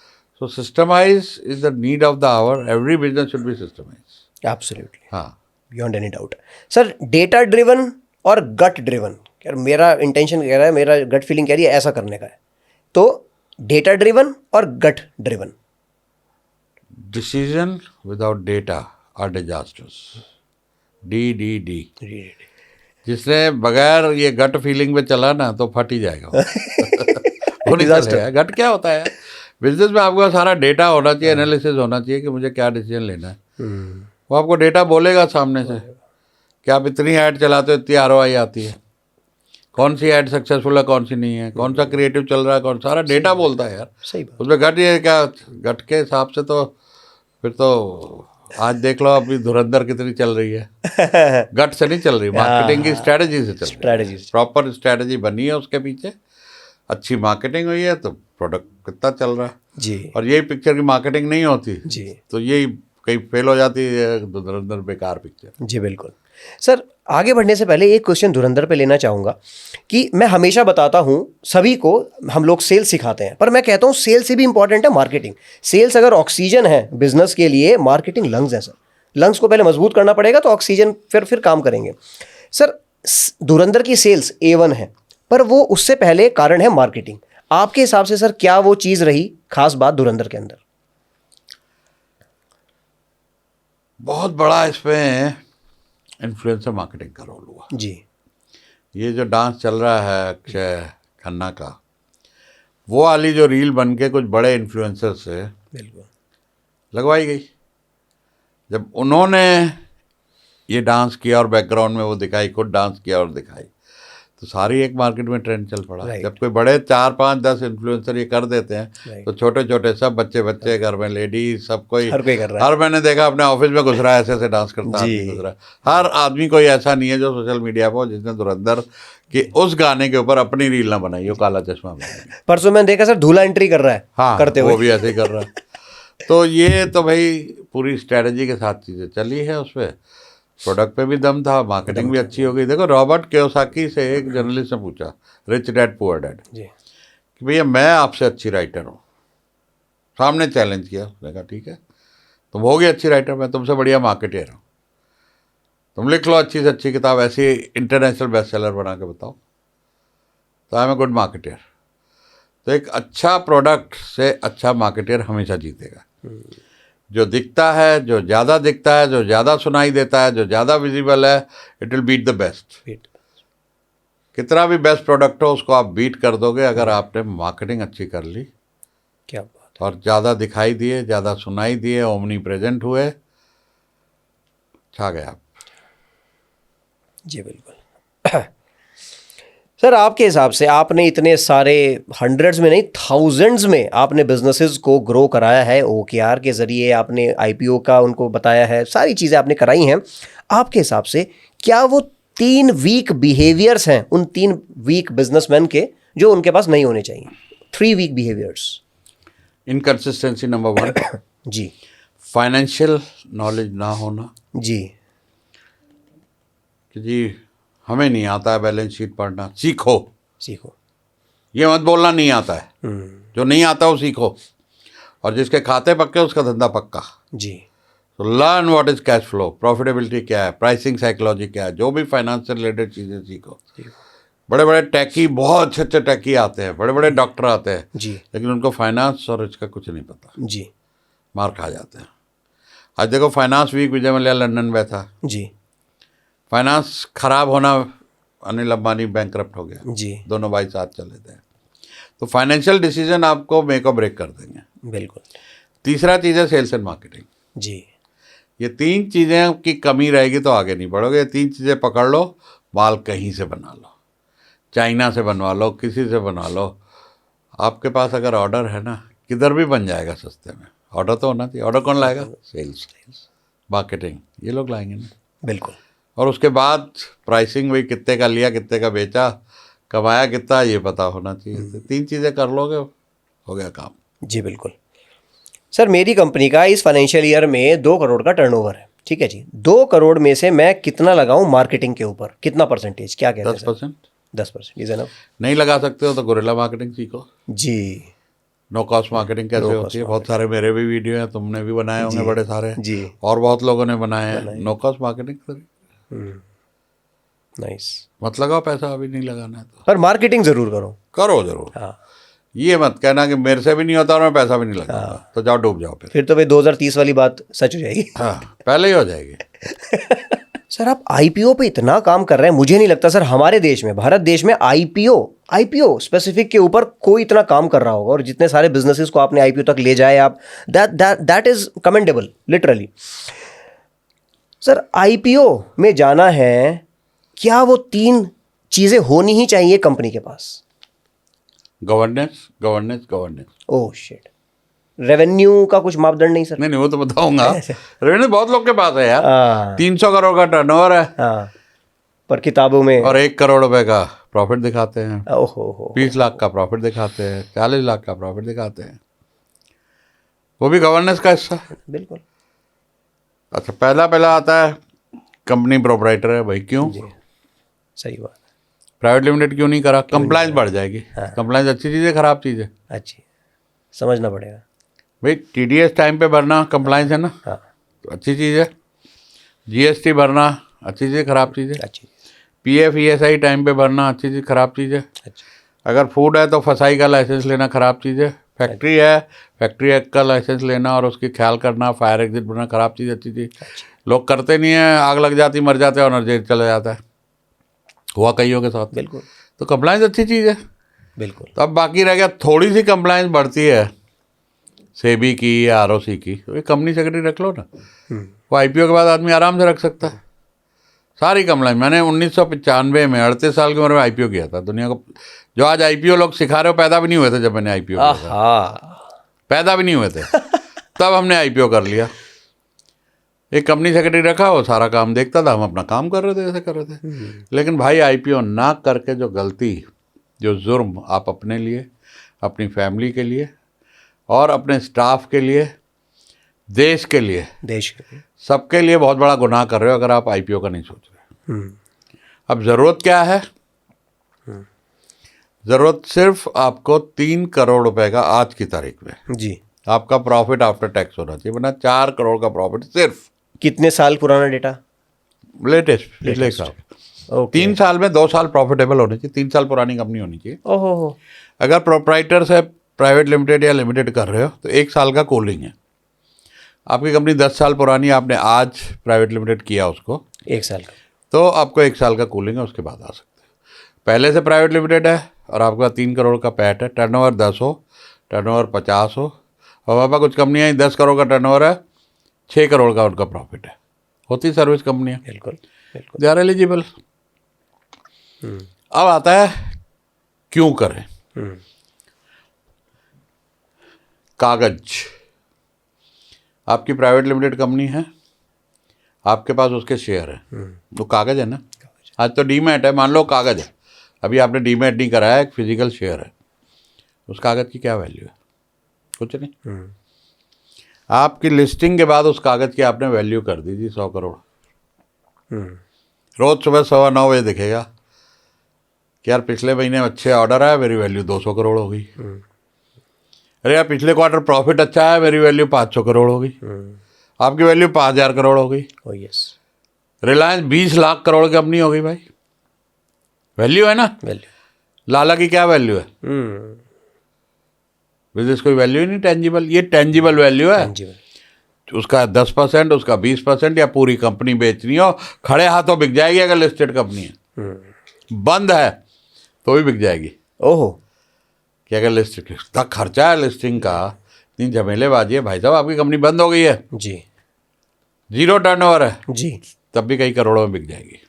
Speaker 1: So systemise is the need of the hour. Every business should be systemise.
Speaker 2: Absolutely.
Speaker 1: हाँ,
Speaker 2: beyond any doubt. Sir, data driven और गट ड्रिवन, यार मेरा इंटेंशन कह रहा है, मेरा गट फीलिंग कह रही है ऐसा करने का है, तो डेटा ड्रिवन और gut driven.
Speaker 1: Decision without data are disasters. DDD। जिसने बगैर ये गट फीलिंग पे चला ना तो फट ही जाएगा। वो नहीं चलेगा। गट क्या होता है? बिजनेस में आपका सारा डेटा होना चाहिए, एनालिसिस होना चाहिए कि मुझे क्या डिसीजन लेना है। वो आपको डेटा बोलेगा सामने से कि आप इतनी ऐड चलाते हो, इतनी ROI आती है, कौन सी ऐड सक्सेसफुल है, कौन सी नहीं है, कौन सा क्रिएटिव चल रहा है, कौन सारा डेटा बोलता है यार।
Speaker 2: सही बात।
Speaker 1: उसमें गट ये क्या, गट के हिसाब से तो फिर तो आज देख लो अभी धुरंधर कितनी चल रही है। गट से नहीं चल रही, मार्केटिंग की स्ट्रैटेजी से चल रही है। प्रॉपर स्ट्रैटेजी बनी है उसके पीछे, अच्छी मार्केटिंग हुई है तो प्रोडक्ट कितना चल रहा है
Speaker 2: जी।
Speaker 1: और यही पिक्चर की मार्केटिंग नहीं होती
Speaker 2: जी,
Speaker 1: तो यही कहीं फेल हो जाती है, धुरंधर बेकार पिक्चर।
Speaker 2: जी बिल्कुल। सर, आगे बढ़ने से पहले एक क्वेश्चन धुरंधर पे लेना चाहूँगा कि मैं हमेशा बताता हूँ सभी को, हम लोग सेल्स सिखाते हैं, पर मैं कहता हूँ सेल्स से भी इंपॉर्टेंट है मार्केटिंग। सेल्स अगर ऑक्सीजन है बिजनेस के लिए, मार्केटिंग लंग्स है सर। लंग्स को पहले मजबूत करना पड़ेगा तो ऑक्सीजन फिर काम करेंगे। सर, धुरंधर की सेल्स A1 है, पर वो उससे पहले कारण है मार्केटिंग। आपके हिसाब से सर क्या वो चीज़ रही खास बात धुरंधर के अंदर?
Speaker 1: बहुत बड़ा इसमें इन्फ्लुएंसर मार्केटिंग का रोल हुआ।
Speaker 2: जी।
Speaker 1: ये जो डांस चल रहा है अक्षय खन्ना का, वो वाली जो रील बन के कुछ बड़े इन्फ्लुएंसर से
Speaker 2: बिल्कुल
Speaker 1: लगवाई गई। जब उन्होंने ये डांस किया और बैकग्राउंड में वो दिखाई, खुद डांस किया और दिखाई, तो सारी एक मार्केट में ट्रेंड चल पड़ा।
Speaker 2: Right.
Speaker 1: जब कोई बड़े 4, 5, 10 इन्फ्लुएंसर ये कर देते हैं,
Speaker 2: Right.
Speaker 1: तो छोटे छोटे सब बच्चे घर में, लेडीज, सब कोई,
Speaker 2: हर कोई कर रहा है।
Speaker 1: हर मैंने देखा अपने ऑफिस में घुस रहा है, ऐसे ऐसे डांस करता
Speaker 2: जी।
Speaker 1: आदमी घुस रहा है। हर आदमी कोई ऐसा नहीं है जो सोशल मीडिया पर जिसने धुरंधर कि उस गाने के ऊपर अपनी रील ना बनाई हो, काला चश्मा बनाई।
Speaker 2: परसों मैंने देखा सर धूला एंट्री कर रहा है।
Speaker 1: हाँ,
Speaker 2: करते
Speaker 1: वो
Speaker 2: हुए
Speaker 1: भी ऐसे ही कर रहा है। तो ये तो भाई पूरी स्ट्रेटजी के साथ चीज़ें चली है। उसपे प्रोडक्ट पे भी दम था, मार्केटिंग भी अच्छी हो गई। देखो, रॉबर्ट कियोसाकी से एक जर्नलिस्ट ने पूछा, रिच डैड पुअर डैड,
Speaker 2: जी।
Speaker 1: कि भैया मैं आपसे अच्छी राइटर हूँ। सामने चैलेंज किया, उसने कहा ठीक है, तुम होगी अच्छी राइटर, मैं तुमसे बढ़िया मार्केटर हूँ, तुम लिख लो अच्छी से अच्छी किताब, ऐसी इंटरनेशनल बेस्ट सेलर बना के बताओ, तो I am a good marketer. तो एक अच्छा प्रोडक्ट से अच्छा मार्केटर हमेशा जीतेगा। जो दिखता है, जो ज़्यादा दिखता है, जो ज़्यादा सुनाई देता है, जो ज़्यादा विजिबल है, it will beat the best. कितना भी बेस्ट प्रोडक्ट हो, उसको आप बीट कर दोगे अगर आपने मार्केटिंग अच्छी कर ली।
Speaker 2: क्या बात।
Speaker 1: और ज़्यादा दिखाई दिए, ज़्यादा सुनाई दिए, ओमनी प्रेजेंट हुए, छा गए आप।
Speaker 2: जी बिल्कुल। सर आपके हिसाब से आपने इतने सारे हंड्रेड्स में नहीं थाउजेंड्स में आपने बिजनेसेस को ग्रो कराया है, OKR के ज़रिए आपने IPO का उनको बताया है, सारी चीज़ें आपने कराई हैं। आपके हिसाब से क्या वो 3 वीक बिहेवियर्स हैं उन 3 वीक बिजनेसमैन के जो उनके पास नहीं होने चाहिए? 3 वीक बिहेवियर्स।
Speaker 1: Inconsistency number 1।
Speaker 2: जी।
Speaker 1: फाइनेंशियल नॉलेज ना होना,
Speaker 2: जी।
Speaker 1: कि जी हमें नहीं आता है बैलेंस शीट पढ़ना, सीखो।
Speaker 2: सीखो।
Speaker 1: ये मत बोलना नहीं आता है, जो नहीं आता वो सीखो। और जिसके खाते पक्के उसका धंधा पक्का।
Speaker 2: जी।
Speaker 1: तो learn what is cash flow, profitability क्या है, प्राइसिंग साइकोलॉजी क्या है, जो भी फाइनेंस से रिलेटेड चीज़ें सीखो। बड़े बड़े टैकी, बहुत अच्छे अच्छे टैकी आते हैं, बड़े बड़े डॉक्टर आते हैं
Speaker 2: जी।
Speaker 1: लेकिन उनको फाइनेंस और इसका कुछ नहीं पता,
Speaker 2: जी।
Speaker 1: मार खा जाते हैं। आज देखो finance week Vijay Mallya London में था,
Speaker 2: जी।
Speaker 1: फाइनेंस खराब होना, अनिल अंबानी बैंकरप्ट हो गया,
Speaker 2: जी।
Speaker 1: दोनों भाई साथ चले थे। तो फाइनेंशियल डिसीजन आपको मेक और ब्रेक कर देंगे।
Speaker 2: बिल्कुल।
Speaker 1: तीसरा चीज़ है सेल्स एंड मार्केटिंग।
Speaker 2: जी।
Speaker 1: ये 3 चीज़ें की कमी रहेगी तो आगे नहीं बढ़ोगे। ये 3 चीज़ें पकड़ लो, माल कहीं से बना लो, चाइना से बनवा लो, किसी से बनवा लो। आपके पास अगर ऑर्डर है ना, किधर भी बन जाएगा सस्ते में। ऑर्डर तो होना चाहिए। ऑर्डर कौन लाएगा? सेल्स, मार्केटिंग, ये लोग लाएंगे ना।
Speaker 2: बिल्कुल।
Speaker 1: और उसके बाद प्राइसिंग भी कितने का लिया, कितने का बेचा, कमाया कितना, ये पता होना चाहिए। तो 3 चीज़ें कर लोगे, हो गया काम।
Speaker 2: जी बिल्कुल। सर मेरी कंपनी का इस फाइनेंशियल ईयर में 2 करोड़ का टर्नओवर है, ठीक है जी। 2 करोड़ में से मैं कितना लगाऊं मार्केटिंग के ऊपर, कितना परसेंटेज, क्या कहते हैं?
Speaker 1: 10%।
Speaker 2: 10% इज एनफ।
Speaker 1: नहीं लगा सकते हो तो गुरिल्ला मार्केटिंग सीखो।
Speaker 2: जी।
Speaker 1: नो कॉस्ट मार्केटिंग कैसे होती है, बहुत सारे मेरे भी वीडियो हैं, तुमने भी बनाए होंगे बड़े सारे,
Speaker 2: जी।
Speaker 1: और बहुत लोगों ने बनाए हैं। नो कॉस्ट मार्केटिंग करिए,
Speaker 2: नाइस।
Speaker 1: मत लगाओ पैसा, अभी नहीं लगाना है तो
Speaker 2: पर मार्केटिंग जरूर
Speaker 1: करो जरूर।
Speaker 2: हाँ।
Speaker 1: ये मत कहना कि मेरे से भी नहीं होता और मैं पैसा भी नहीं लगाऊंगा, तो जाओ डूब जाओ फिर।
Speaker 2: फिर तो भाई 2030 वाली बात सच हो जाएगी।
Speaker 1: हाँ, पहले ही हो जाएगी।
Speaker 2: सर आप IPO पे इतना काम कर रहे हैं, मुझे नहीं लगता सर हमारे देश में, भारत देश में IPO स्पेसिफिक के ऊपर कोई इतना काम कर रहा होगा। और जितने सारे बिजनेसेस को आपने IPO तक ले जाए आप, that is commendable literally. Sir IPO में जाना है, क्या वो 3 चीजें होनी ही चाहिए कंपनी के पास?
Speaker 1: Governance, governance, governance.
Speaker 2: Oh shit. Revenue का कुछ मापदंड नहीं सर?
Speaker 1: नहीं वो तो बताऊंगा। रेवेन्यू बहुत लोग के पास है यार।
Speaker 2: हाँ।
Speaker 1: 300 करोड़ का टर्नओवर है।
Speaker 2: हाँ, पर किताबों में
Speaker 1: और 1 करोड़ रुपए का प्रॉफिट दिखाते हैं,
Speaker 2: ओहो
Speaker 1: 20 लाख का प्रॉफिट दिखाते हैं, 40 लाख का प्रॉफिट दिखाते हैं। वो भी गवर्नेंस का हिस्सा।
Speaker 2: बिल्कुल।
Speaker 1: अच्छा, पहला आता है कंपनी प्रोपराइटर है भाई, क्यों?
Speaker 2: सही बात।
Speaker 1: प्राइवेट लिमिटेड क्यों नहीं करा? कंप्लायंस बढ़ जाएगी। कंप्लायंस अच्छी चीज़ है, खराब चीज़ है?
Speaker 2: अच्छी, समझना पड़ेगा
Speaker 1: भाई। TDS टाइम पे भरना कंप्लायंस है ना,
Speaker 2: हाँ।
Speaker 1: तो अच्छी चीज़ है। GST भरना अच्छी चीज़ है, खराब चीज़ है?
Speaker 2: अच्छी।
Speaker 1: PF ESI टाइम पे भरना अच्छी चीज़, खराब चीज़ है?
Speaker 2: अच्छा।
Speaker 1: अगर फूड है तो फसाई का लाइसेंस लेना ख़राब चीज़ है, फैक्ट्री है फैक्ट्री एक्ट का लाइसेंस लेना और उसकी ख्याल करना, फायर एग्जिट बनना ख़राब चीज़, अच्छी चीज़ लोग करते नहीं है, आग लग जाती, मर जाते हैं और जेल चला जाता है, हुआ कईयों के साथ।
Speaker 2: बिल्कुल
Speaker 1: तो कंप्लाइंस अच्छी चीज़ है।
Speaker 2: बिल्कुल।
Speaker 1: तो अब बाकी रह गया, थोड़ी सी कंप्लाइंस बढ़ती है सेबी की या आरओसी की, तो ये कंपनी सेक्रेटरी रख लो ना, वो आईपीओ के बाद आदमी आराम से रख सकता है सारी कंप्लाइंस। मैंने 1995 में 38 साल की उम्र में आईपीओ किया था। दुनिया को जो आज आईपीओ लोग सिखा रहे हो, पैदा भी नहीं हुए थे जब मैंने आईपीओ किया था,
Speaker 2: हाँ
Speaker 1: पैदा भी नहीं हुए थे तब हमने आईपीओ कर लिया। एक कंपनी सेक्रेटरी रखा, वो सारा काम देखता था, हम अपना काम कर रहे थे, ऐसे कर रहे थे। लेकिन भाई आईपीओ ना करके जो गलती, जो जुर्म आप अपने लिए, अपनी फैमिली के लिए और अपने स्टाफ के लिए, देश के लिए, सबके लिए बहुत बड़ा गुनाह कर रहे हो अगर आप आईपीओ का नहीं सोच रहे। अब ज़रूरत क्या है? ज़रूरत सिर्फ आपको 3 करोड़ रुपए का आज की तारीख में
Speaker 2: जी
Speaker 1: आपका प्रॉफिट आफ्टर टैक्स होना चाहिए, वरना 4 करोड़ का प्रॉफिट सिर्फ।
Speaker 2: कितने साल पुराना डेटा?
Speaker 1: लेटेस्ट पिछले साल। 3 साल में 2 साल प्रॉफिटेबल होने चाहिए, 3 साल पुरानी कंपनी होनी चाहिए।
Speaker 2: ओहो।
Speaker 1: अगर प्रोप्राइटर से प्राइवेट लिमिटेड या लिमिटेड कर रहे हो तो 1 साल का कूलिंग है। आपकी कंपनी 10 साल पुरानी, आपने आज प्राइवेट लिमिटेड किया उसको
Speaker 2: 1 साल का,
Speaker 1: तो आपको 1 साल का कूलिंग है, उसके बाद आ सकते हैं। पहले से प्राइवेट लिमिटेड है और आपका 3 करोड़ का पैट है, टर्नओवर 10 हो, टर्नओवर 50 हो, और पापा कुछ कंपनियाँ 10 करोड़ का टर्नओवर है, 6 करोड़ का उनका प्रॉफिट है, होती सर्विस कंपनियाँ,
Speaker 2: बिल्कुल बिल्कुल,
Speaker 1: दे आर एलिजिबल। अब आता है क्यों करें। कागज, आपकी प्राइवेट लिमिटेड कंपनी है, आपके पास उसके शेयर हैं, वो कागज है ना। आज तो डीमैट है, मान लो कागज है, अभी आपने डीमैट नहीं कराया, एक फिजिकल शेयर है, उस कागज की क्या वैल्यू है? कुछ नहीं। आपकी लिस्टिंग के बाद उस कागज की आपने वैल्यू कर दी थी 100 करोड़। रोज सुबह 9:15 बजे दिखेगा कि यार पिछले महीने अच्छे ऑर्डर आया, मेरी वैल्यू 200 करोड़ हो गई। अरे यार पिछले क्वार्टर प्रॉफिट अच्छा है, मेरी वैल्यू 500 करोड़ हो गई। आपकी वैल्यू 5000 करोड़ हो गई।
Speaker 2: यस,
Speaker 1: रिलायंस 20 लाख करोड़ की कंपनी हो गई भाई, वैल्यू है ना।
Speaker 2: वैल्यू,
Speaker 1: लाला की क्या वैल्यू है? बिजनेस कोई वैल्यू ही नहीं टेंजिबल, ये टेंजिबल वैल्यू है। उसका 10%, उसका 20% या पूरी कंपनी बेचनी हो, खड़े हाथों बिक जाएगी अगर लिस्टेड कंपनी है। बंद है तो भी बिक जाएगी।
Speaker 2: ओहो,
Speaker 1: कि अगर लिस्टिंग इतना खर्चा है, लिस्टिंग का इतनी झमेलेबाजी है, भाई साहब आपकी कंपनी बंद हो गई है
Speaker 2: जी,
Speaker 1: 0 टर्नओवर है
Speaker 2: जी,
Speaker 1: तब भी कई करोड़ों में बिक जाएगी,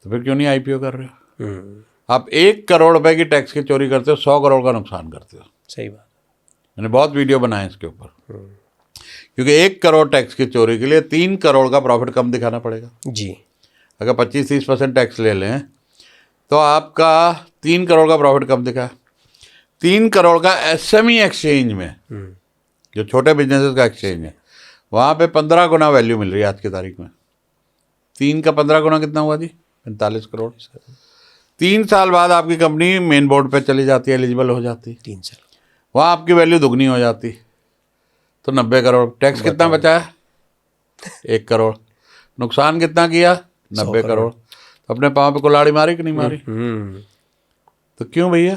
Speaker 1: तो फिर क्यों नहीं आईपीओ कर रहे हो? आप 1 करोड़ रुपए की टैक्स की चोरी करते हो, 100 करोड़ का नुकसान करते हो।
Speaker 2: सही बात,
Speaker 1: मैंने बहुत वीडियो बनाए इसके ऊपर, क्योंकि 1 करोड़ टैक्स की चोरी के लिए 3 करोड़ का प्रॉफिट कम दिखाना पड़ेगा
Speaker 2: जी।
Speaker 1: अगर 25-30% टैक्स ले लें तो आपका 3 करोड़ का प्रॉफिट कम दिखा। 3 करोड़ का एसएमई एक्सचेंज में, जो छोटे बिजनेसेस का एक्सचेंज है, वहाँ पे 15 गुना वैल्यू मिल रही है आज की तारीख में। 3 का 15 गुना कितना हुआ जी? 45 करोड़। 3 साल बाद आपकी कंपनी मेन बोर्ड पे चली जाती है, एलिजिबल हो जाती,
Speaker 2: 3 साल,
Speaker 1: वहाँ आपकी वैल्यू दुगनी हो जाती, तो 90 करोड़। टैक्स कितना बचा है? 1 करोड़। नुकसान कितना किया? 90 करोड़। तो अपने पाँव पे कुल्हाड़ी मारी कि नहीं मारी? तो क्यों भैया?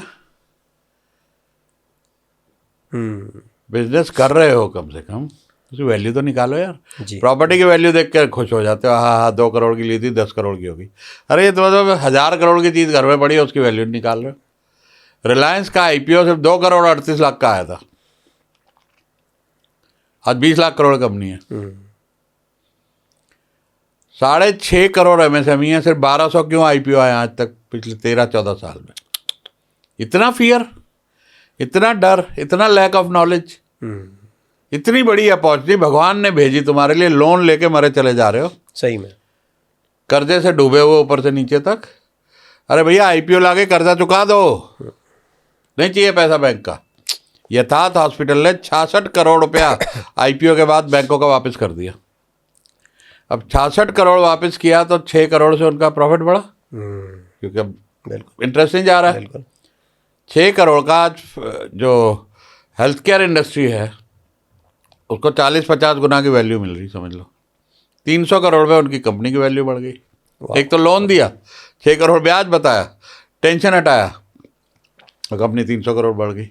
Speaker 1: बिजनेस कर रहे हो, कम से कम उसकी वैल्यू तो निकालो यार। प्रॉपर्टी की वैल्यू देख कर खुश हो जाते हो, हाँ 2 करोड़ की ली थी, 10 करोड़ की होगी। अरे ये तो मतलब 1000 करोड़ की चीज़ घर में पड़ी है, उसकी वैल्यू निकाल रहे हो। रिलायंस का आईपीओ सिर्फ 2 करोड़ 38 लाख का आया था, आज 20 लाख करोड़ कंपनी है। 6.5 करोड़ एमएसएमई है, सिर्फ 1200 क्यों आईपीओ आए आज तक पिछले 13-14 साल में? इतना फियर, इतना डर, इतना लैक ऑफ नॉलेज। इतनी बड़ी अपॉर्चुनिटी भगवान ने भेजी तुम्हारे लिए, लोन लेके मरे चले जा रहे हो,
Speaker 2: सही में
Speaker 1: कर्जे से डूबे हुए ऊपर से नीचे तक। अरे भैया आईपीओ लाके कर्जा चुका दो, नहीं चाहिए पैसा बैंक का। यथार्थ हॉस्पिटल ने 66 करोड़ रुपया आईपीओ के बाद बैंकों का वापस कर दिया। अब 66 करोड़ वापस किया तो 6 करोड़ से उनका प्रॉफिट बढ़ा, क्योंकि अब इंटरेस्ट नहीं जा रहा है। 6 करोड़ का आज जो हेल्थ केयर इंडस्ट्री है उसको 40-50 गुना की वैल्यू मिल रही, समझ लो। 300 करोड़ में उनकी कंपनी की वैल्यू बढ़ गई। एक तो लोन दिया, 6 करोड़ ब्याज बताया, टेंशन हटाया, और कंपनी 300 करोड़ बढ़ गई।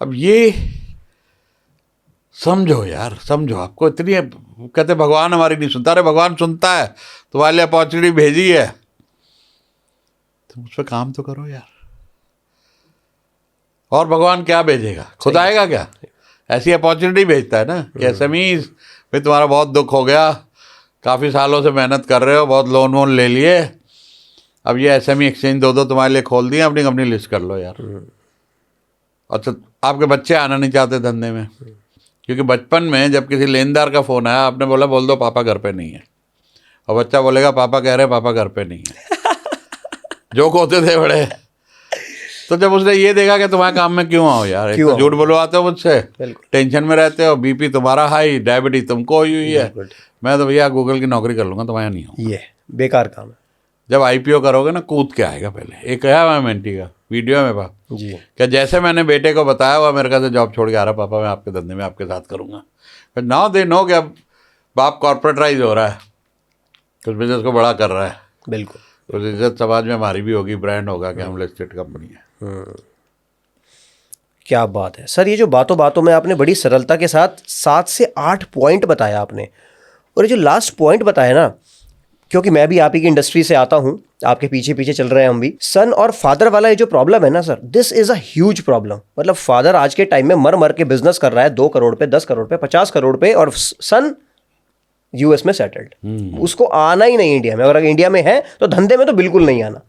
Speaker 1: अब ये समझो यार, समझो, आपको इतनी कहते भगवान हमारी नहीं सुनता, अरे भगवान सुनता है, तुम्हारे लिए अपॉर्चुनिटी भेजी है, तुम उस पर काम तो करो यार। और भगवान क्या भेजेगा, खुद आएगा क्या? ऐसी अपॉर्चुनिटी भेजता है ना कि एसएमईज भाई तुम्हारा बहुत दुख हो गया, काफ़ी सालों से मेहनत कर रहे हो, बहुत लोन वोन ले लिए, अब ये एसएमई एक्सचेंज दो तुम्हारे लिए खोल दिए, अपनी कंपनी लिस्ट कर लो यार। अच्छा, आपके बच्चे आना नहीं चाहते धंधे में, क्योंकि बचपन में जब किसी लेनदार का फ़ोन आया, आपने बोला बोल दो पापा घर पे नहीं है, और बच्चा बोलेगा पापा कह रहे पापा घर पे नहीं है। जोक होते थे बड़े। तो जब उसने ये देखा कि तुम्हारे काम में क्यों आओ यार, एक तो झूठ बुलवाते हो मुझसे, टेंशन में रहते हो, बीपी तुम्हारा हाई, डायबिटीज तुमको हुई है, मैं तो भैया गूगल की नौकरी कर लूँगा, तुम्हारा नहीं हो,
Speaker 2: ये बेकार काम है।
Speaker 1: जब आईपीओ करोगे ना, कूद के आएगा। पहले एक है मैं मेंटी का वीडियो है मेरे पास
Speaker 2: जी,
Speaker 1: क्या जैसे मैंने बेटे को बताया हुआ अमेरिका से जॉब छोड़ के आ रहा, पापा मैं आपके धंधे में आपके साथ करूँगा, फिर नाउ दे नो कि अब बाप कॉर्पोरेटाइज हो रहा है, कुछ बिजनेस को बड़ा कर रहा है,
Speaker 2: बिल्कुल।
Speaker 1: तो इज्जत समाज में हमारी भी होगी, ब्रांड होगा कि हम लिस्टेड कंपनी है।
Speaker 2: क्या बात है सर, ये जो बातों बातों में आपने बड़ी सरलता के साथ 7 से 8 पॉइंट बताया आपने, और ये जो लास्ट पॉइंट बताया ना, क्योंकि मैं भी आप ही की इंडस्ट्री से आता हूँ, आपके पीछे पीछे चल रहे हैं हम भी। सन और फादर वाला ये जो प्रॉब्लम है ना sir, this is a huge problem. मतलब फादर आज के टाइम में मर मर के बिजनेस कर रहा है 2 करोड़ पे, 10 करोड़ पे, 50 करोड़ पे, और सन यूएस में सेटल्ड। उसको आना ही नहीं इंडिया में, और अगर इंडिया में है तो धंधे में तो बिल्कुल नहीं आना।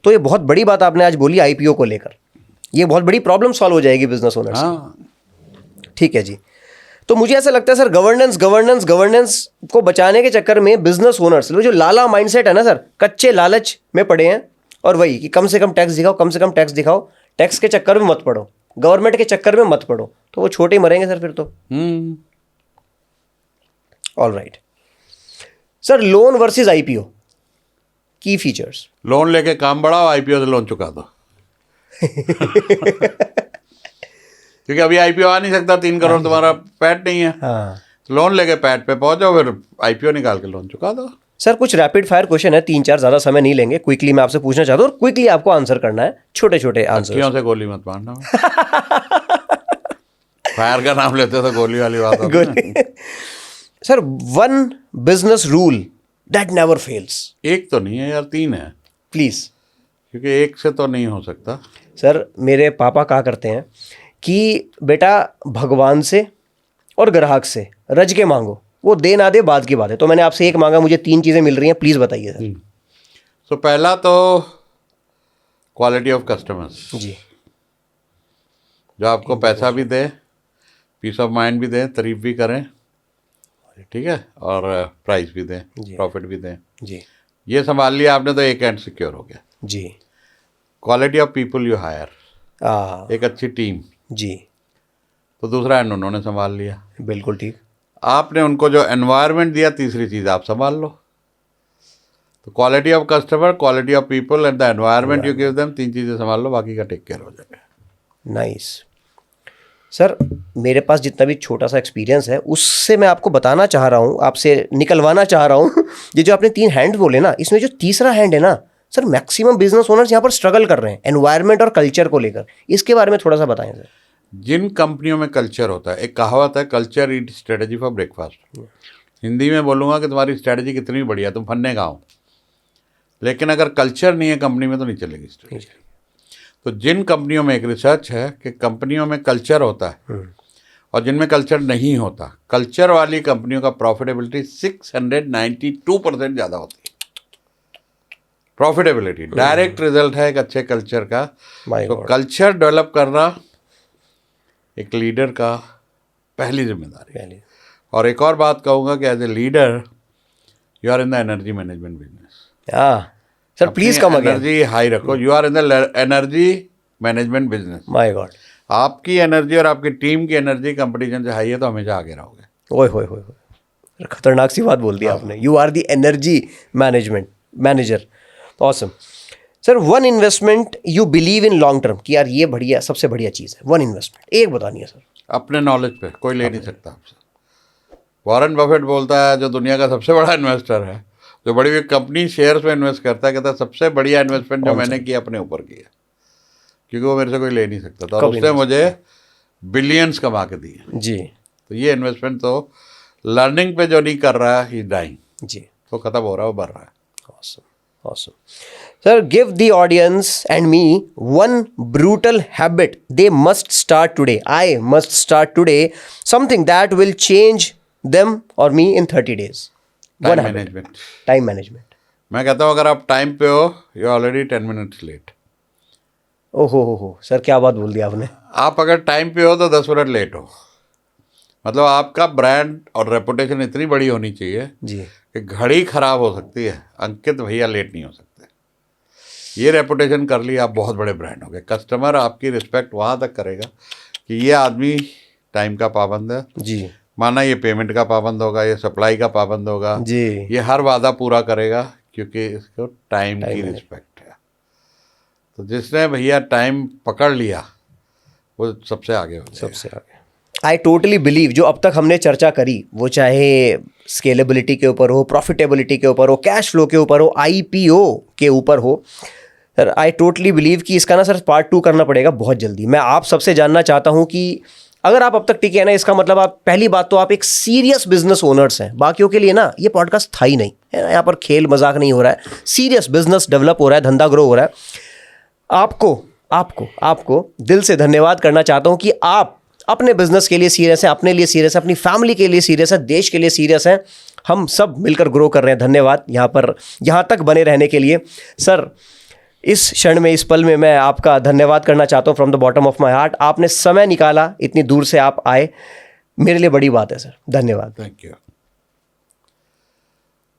Speaker 2: तो ये बहुत बड़ी बात आपने आज बोली आईपीओ को लेकर, ये बहुत बड़ी प्रॉब्लम सॉल्व हो जाएगी बिजनेस ओनर्स की। ठीक है जी। तो मुझे ऐसा लगता है सर, गवर्नेंस को बचाने के चक्कर में बिजनेस ओनर्स जो लाला माइंडसेट है ना सर, कच्चे लालच में पड़े हैं, और वही कि कम से कम टैक्स दिखाओ, कम से कम टैक्स दिखाओ, टैक्स के चक्कर में मत पड़ो, गवर्नमेंट के चक्कर में मत पड़ो, तो वो छोटे ही मरेंगे सर फिर तो। All right sir, loan versus IPO की फीचर्स।
Speaker 1: लोन लेके काम बढ़ाओ, आईपीओ से लोन चुका दो। क्योंकि अभी आईपीओ आ नहीं सकता, 3 करोड़ तुम्हारा पैट नहीं है।
Speaker 2: हाँ
Speaker 1: लोन लेके पैट पे पहुंचो, फिर आईपीओ निकाल के लोन चुका दो।
Speaker 2: सर, कुछ रैपिड फायर क्वेश्चन है, 3-4, ज़्यादा समय नहीं लेंगे, क्विकली मैं आपसे पूछना चाहता हूँ, और क्विकली आपको आंसर करना है, छोटे छोटे आंसर।
Speaker 1: क्यों से गोली मत मारना। फायर का नाम लेते तो गोली वाली बात होती है।
Speaker 2: Sir, 1 business rule that never fails.
Speaker 1: एक तो नहीं है यार, 3 है
Speaker 2: प्लीज।
Speaker 1: क्योंकि एक से तो नहीं हो सकता।
Speaker 2: सर, मेरे पापा कहा करते हैं कि बेटा भगवान से और ग्राहक से रज के मांगो, वो दे ना दे बाद की बात है। तो मैंने आपसे एक मांगा, मुझे 3 चीज़ें मिल रही हैं, प्लीज़ बताइए सर।
Speaker 1: तो पहला तो क्वालिटी ऑफ कस्टमर्स
Speaker 2: जी,
Speaker 1: जो आपको पैसा भी दे, पीस ऑफ माइंड भी दें, तारीफ भी करें, ठीक है, और प्राइस भी दें, प्रॉफिट भी दें
Speaker 2: जी
Speaker 1: ये संभाल लिया आपने तो एक एंड सिक्योर हो गया।
Speaker 2: जी।
Speaker 1: Quality of people you hire, एक अच्छी टीम,
Speaker 2: जी
Speaker 1: तो दूसरा एंड उन्होंने संभाल लिया।
Speaker 2: बिल्कुल ठीक।
Speaker 1: आपने उनको जो एनवायरनमेंट दिया, तीसरी चीज़ आप संभाल लो। तो quality of customer, quality of people and the environment you give them, 3 चीज़ें संभाल लो, बाकी का टेक केयर हो जाएगा।
Speaker 2: नाइस सर, मेरे पास जितना भी छोटा सा एक्सपीरियंस है उससे मैं आपको बताना चाह रहा हूँ, आपसे निकलवाना चाह रहा हूँ। ये जो आपने 3 हैंड बोले ना, इसमें जो तीसरा हैंड है ना सर, मैक्सिमम बिजनेस ओनर्स यहाँ पर स्ट्रगल कर रहे हैं एनवायरनमेंट और कल्चर को लेकर। इसके बारे में थोड़ा सा बताएं सर।
Speaker 1: जिन कंपनियों में कल्चर होता है, एक कहावत है, culture eat strategy for breakfast. Hindi में बोलूँगा कि तुम्हारी स्ट्रेटजी कितनी भी बढ़िया, तुम फन्ने खाओ, लेकिन अगर कल्चर नहीं है कंपनी में तो नहीं चलेगी स्ट्रेटजी। तो जिन कंपनियों में, एक रिसर्च है कि कंपनियों में कल्चर होता है और जिनमें कल्चर नहीं होता, कल्चर वाली कंपनियों का प्रॉफिटेबिलिटी 692% ज़्यादा होती है। प्रॉफिटेबिलिटी डायरेक्ट रिजल्ट है एक अच्छे कल्चर का। तो कल्चर डेवलप करना एक लीडर का पहली जिम्मेदारी है। और एक और बात कहूँगा कि as a leader you are in the energy management business.
Speaker 2: Sir please come again.
Speaker 1: Energy high रखो, you are in the energy management business.
Speaker 2: My God,
Speaker 1: आपकी एनर्जी और आपकी टीम की एनर्जी कंपटीशन से हाई है तो हमेशा आगे रहोगे।
Speaker 2: ओए होए होए, खतरनाक सी बात बोल दी आपने। You are the energy management manager. Awesome sir, 1 investment you believe in long term, कि यार ये बढ़िया, सबसे बढ़िया चीज़ है। 1 इन्वेस्टमेंट एक बतानी है सर।
Speaker 1: अपने नॉलेज पे कोई ले नहीं सकता आपसे। वॉरेन बफेट बोलता है, जो दुनिया का सबसे बड़ा इन्वेस्टर है, जो बड़ी बड़ी कंपनी शेयर्स में इन्वेस्ट करता है, कहता है सबसे बढ़िया इन्वेस्टमेंट जो मैंने किया अपने ऊपर किया। क्योंकि वो मेरे से कोई ले नहीं सकता था और
Speaker 2: कभी
Speaker 1: उसने मुझे बिलियंस कमा के दिए।
Speaker 2: जी
Speaker 1: तो ये इन्वेस्टमेंट तो लर्निंग पे जो नहीं कर रहा है, ही डाइंग,
Speaker 2: जी।
Speaker 1: तो खत्म हो रहा है, वो बढ़ रहा है।
Speaker 2: Awesome, awesome. Sir, give the audience and me one brutal habit they must start today. I must start today. Something that will change them or me in 30 days.
Speaker 1: Time
Speaker 2: habit.
Speaker 1: Management.
Speaker 2: Time management.
Speaker 1: मैं कहता हूँ अगर आप टाइम पे हो, यू ऑलरेडी 10 मिनट्स लेट।
Speaker 2: ओहो सर, क्या बात बोल दी आपने।
Speaker 1: आप अगर टाइम पे हो तो 10 मिनट लेट हो। मतलब आपका ब्रांड और रेपुटेशन इतनी बड़ी होनी चाहिए
Speaker 2: जी
Speaker 1: कि घड़ी खराब हो सकती है, अंकित भैया लेट नहीं हो सकते। ये रेपुटेशन कर ली, आप बहुत बड़े ब्रांड हो गए। कस्टमर आपकी रिस्पेक्ट वहाँ तक करेगा कि ये आदमी टाइम का पाबंद है।
Speaker 2: जी
Speaker 1: माना ये पेमेंट का पाबंद होगा, ये सप्लाई का पाबंद होगा,
Speaker 2: जी।
Speaker 1: ये हर वादा पूरा करेगा क्योंकि इसको टाइम की रिस्पेक्ट है। तो जिसने भैया टाइम पकड़ लिया वो सबसे आगे हो जाएगा।
Speaker 2: सबसे आगे। आई टोटली बिलीव जो अब तक हमने चर्चा करी, वो चाहे स्केलेबिलिटी के ऊपर हो, प्रॉफिटेबिलिटी के ऊपर हो, कैश फ्लो के ऊपर हो, IPO के ऊपर हो, सर आई टोटली बिलीव कि इसका ना सर पार्ट 2 करना पड़ेगा बहुत जल्दी। मैं आप सबसे जानना चाहता हूँ कि अगर आप अब तक टिके हैं ना, इसका मतलब आप पहली बात तो आप एक सीरियस बिजनेस ओनर्स हैं। बाकियों के लिए ना ये पॉडकास्ट था ही नहीं है ना, यहाँ पर खेल मजाक नहीं हो रहा है, सीरियस बिजनेस डेवलप हो रहा है, धंधा ग्रो हो रहा है। आपको दिल से धन्यवाद करना चाहता हूँ कि आप अपने बिजनेस के लिए सीरियस हैं, अपने लिए सीरियस हैं, अपनी फैमिली के लिए सीरियस हैं, देश के लिए सीरियस हैं। हम सब मिलकर ग्रो कर रहे हैं। धन्यवाद यहाँ तक बने रहने के लिए। सर इस क्षण में, इस पल में मैं आपका धन्यवाद करना चाहता हूँ from the bottom of my heart. आपने समय निकाला, इतनी दूर से आप आए, मेरे लिए बड़ी बात है सर। धन्यवाद।
Speaker 1: Thank you.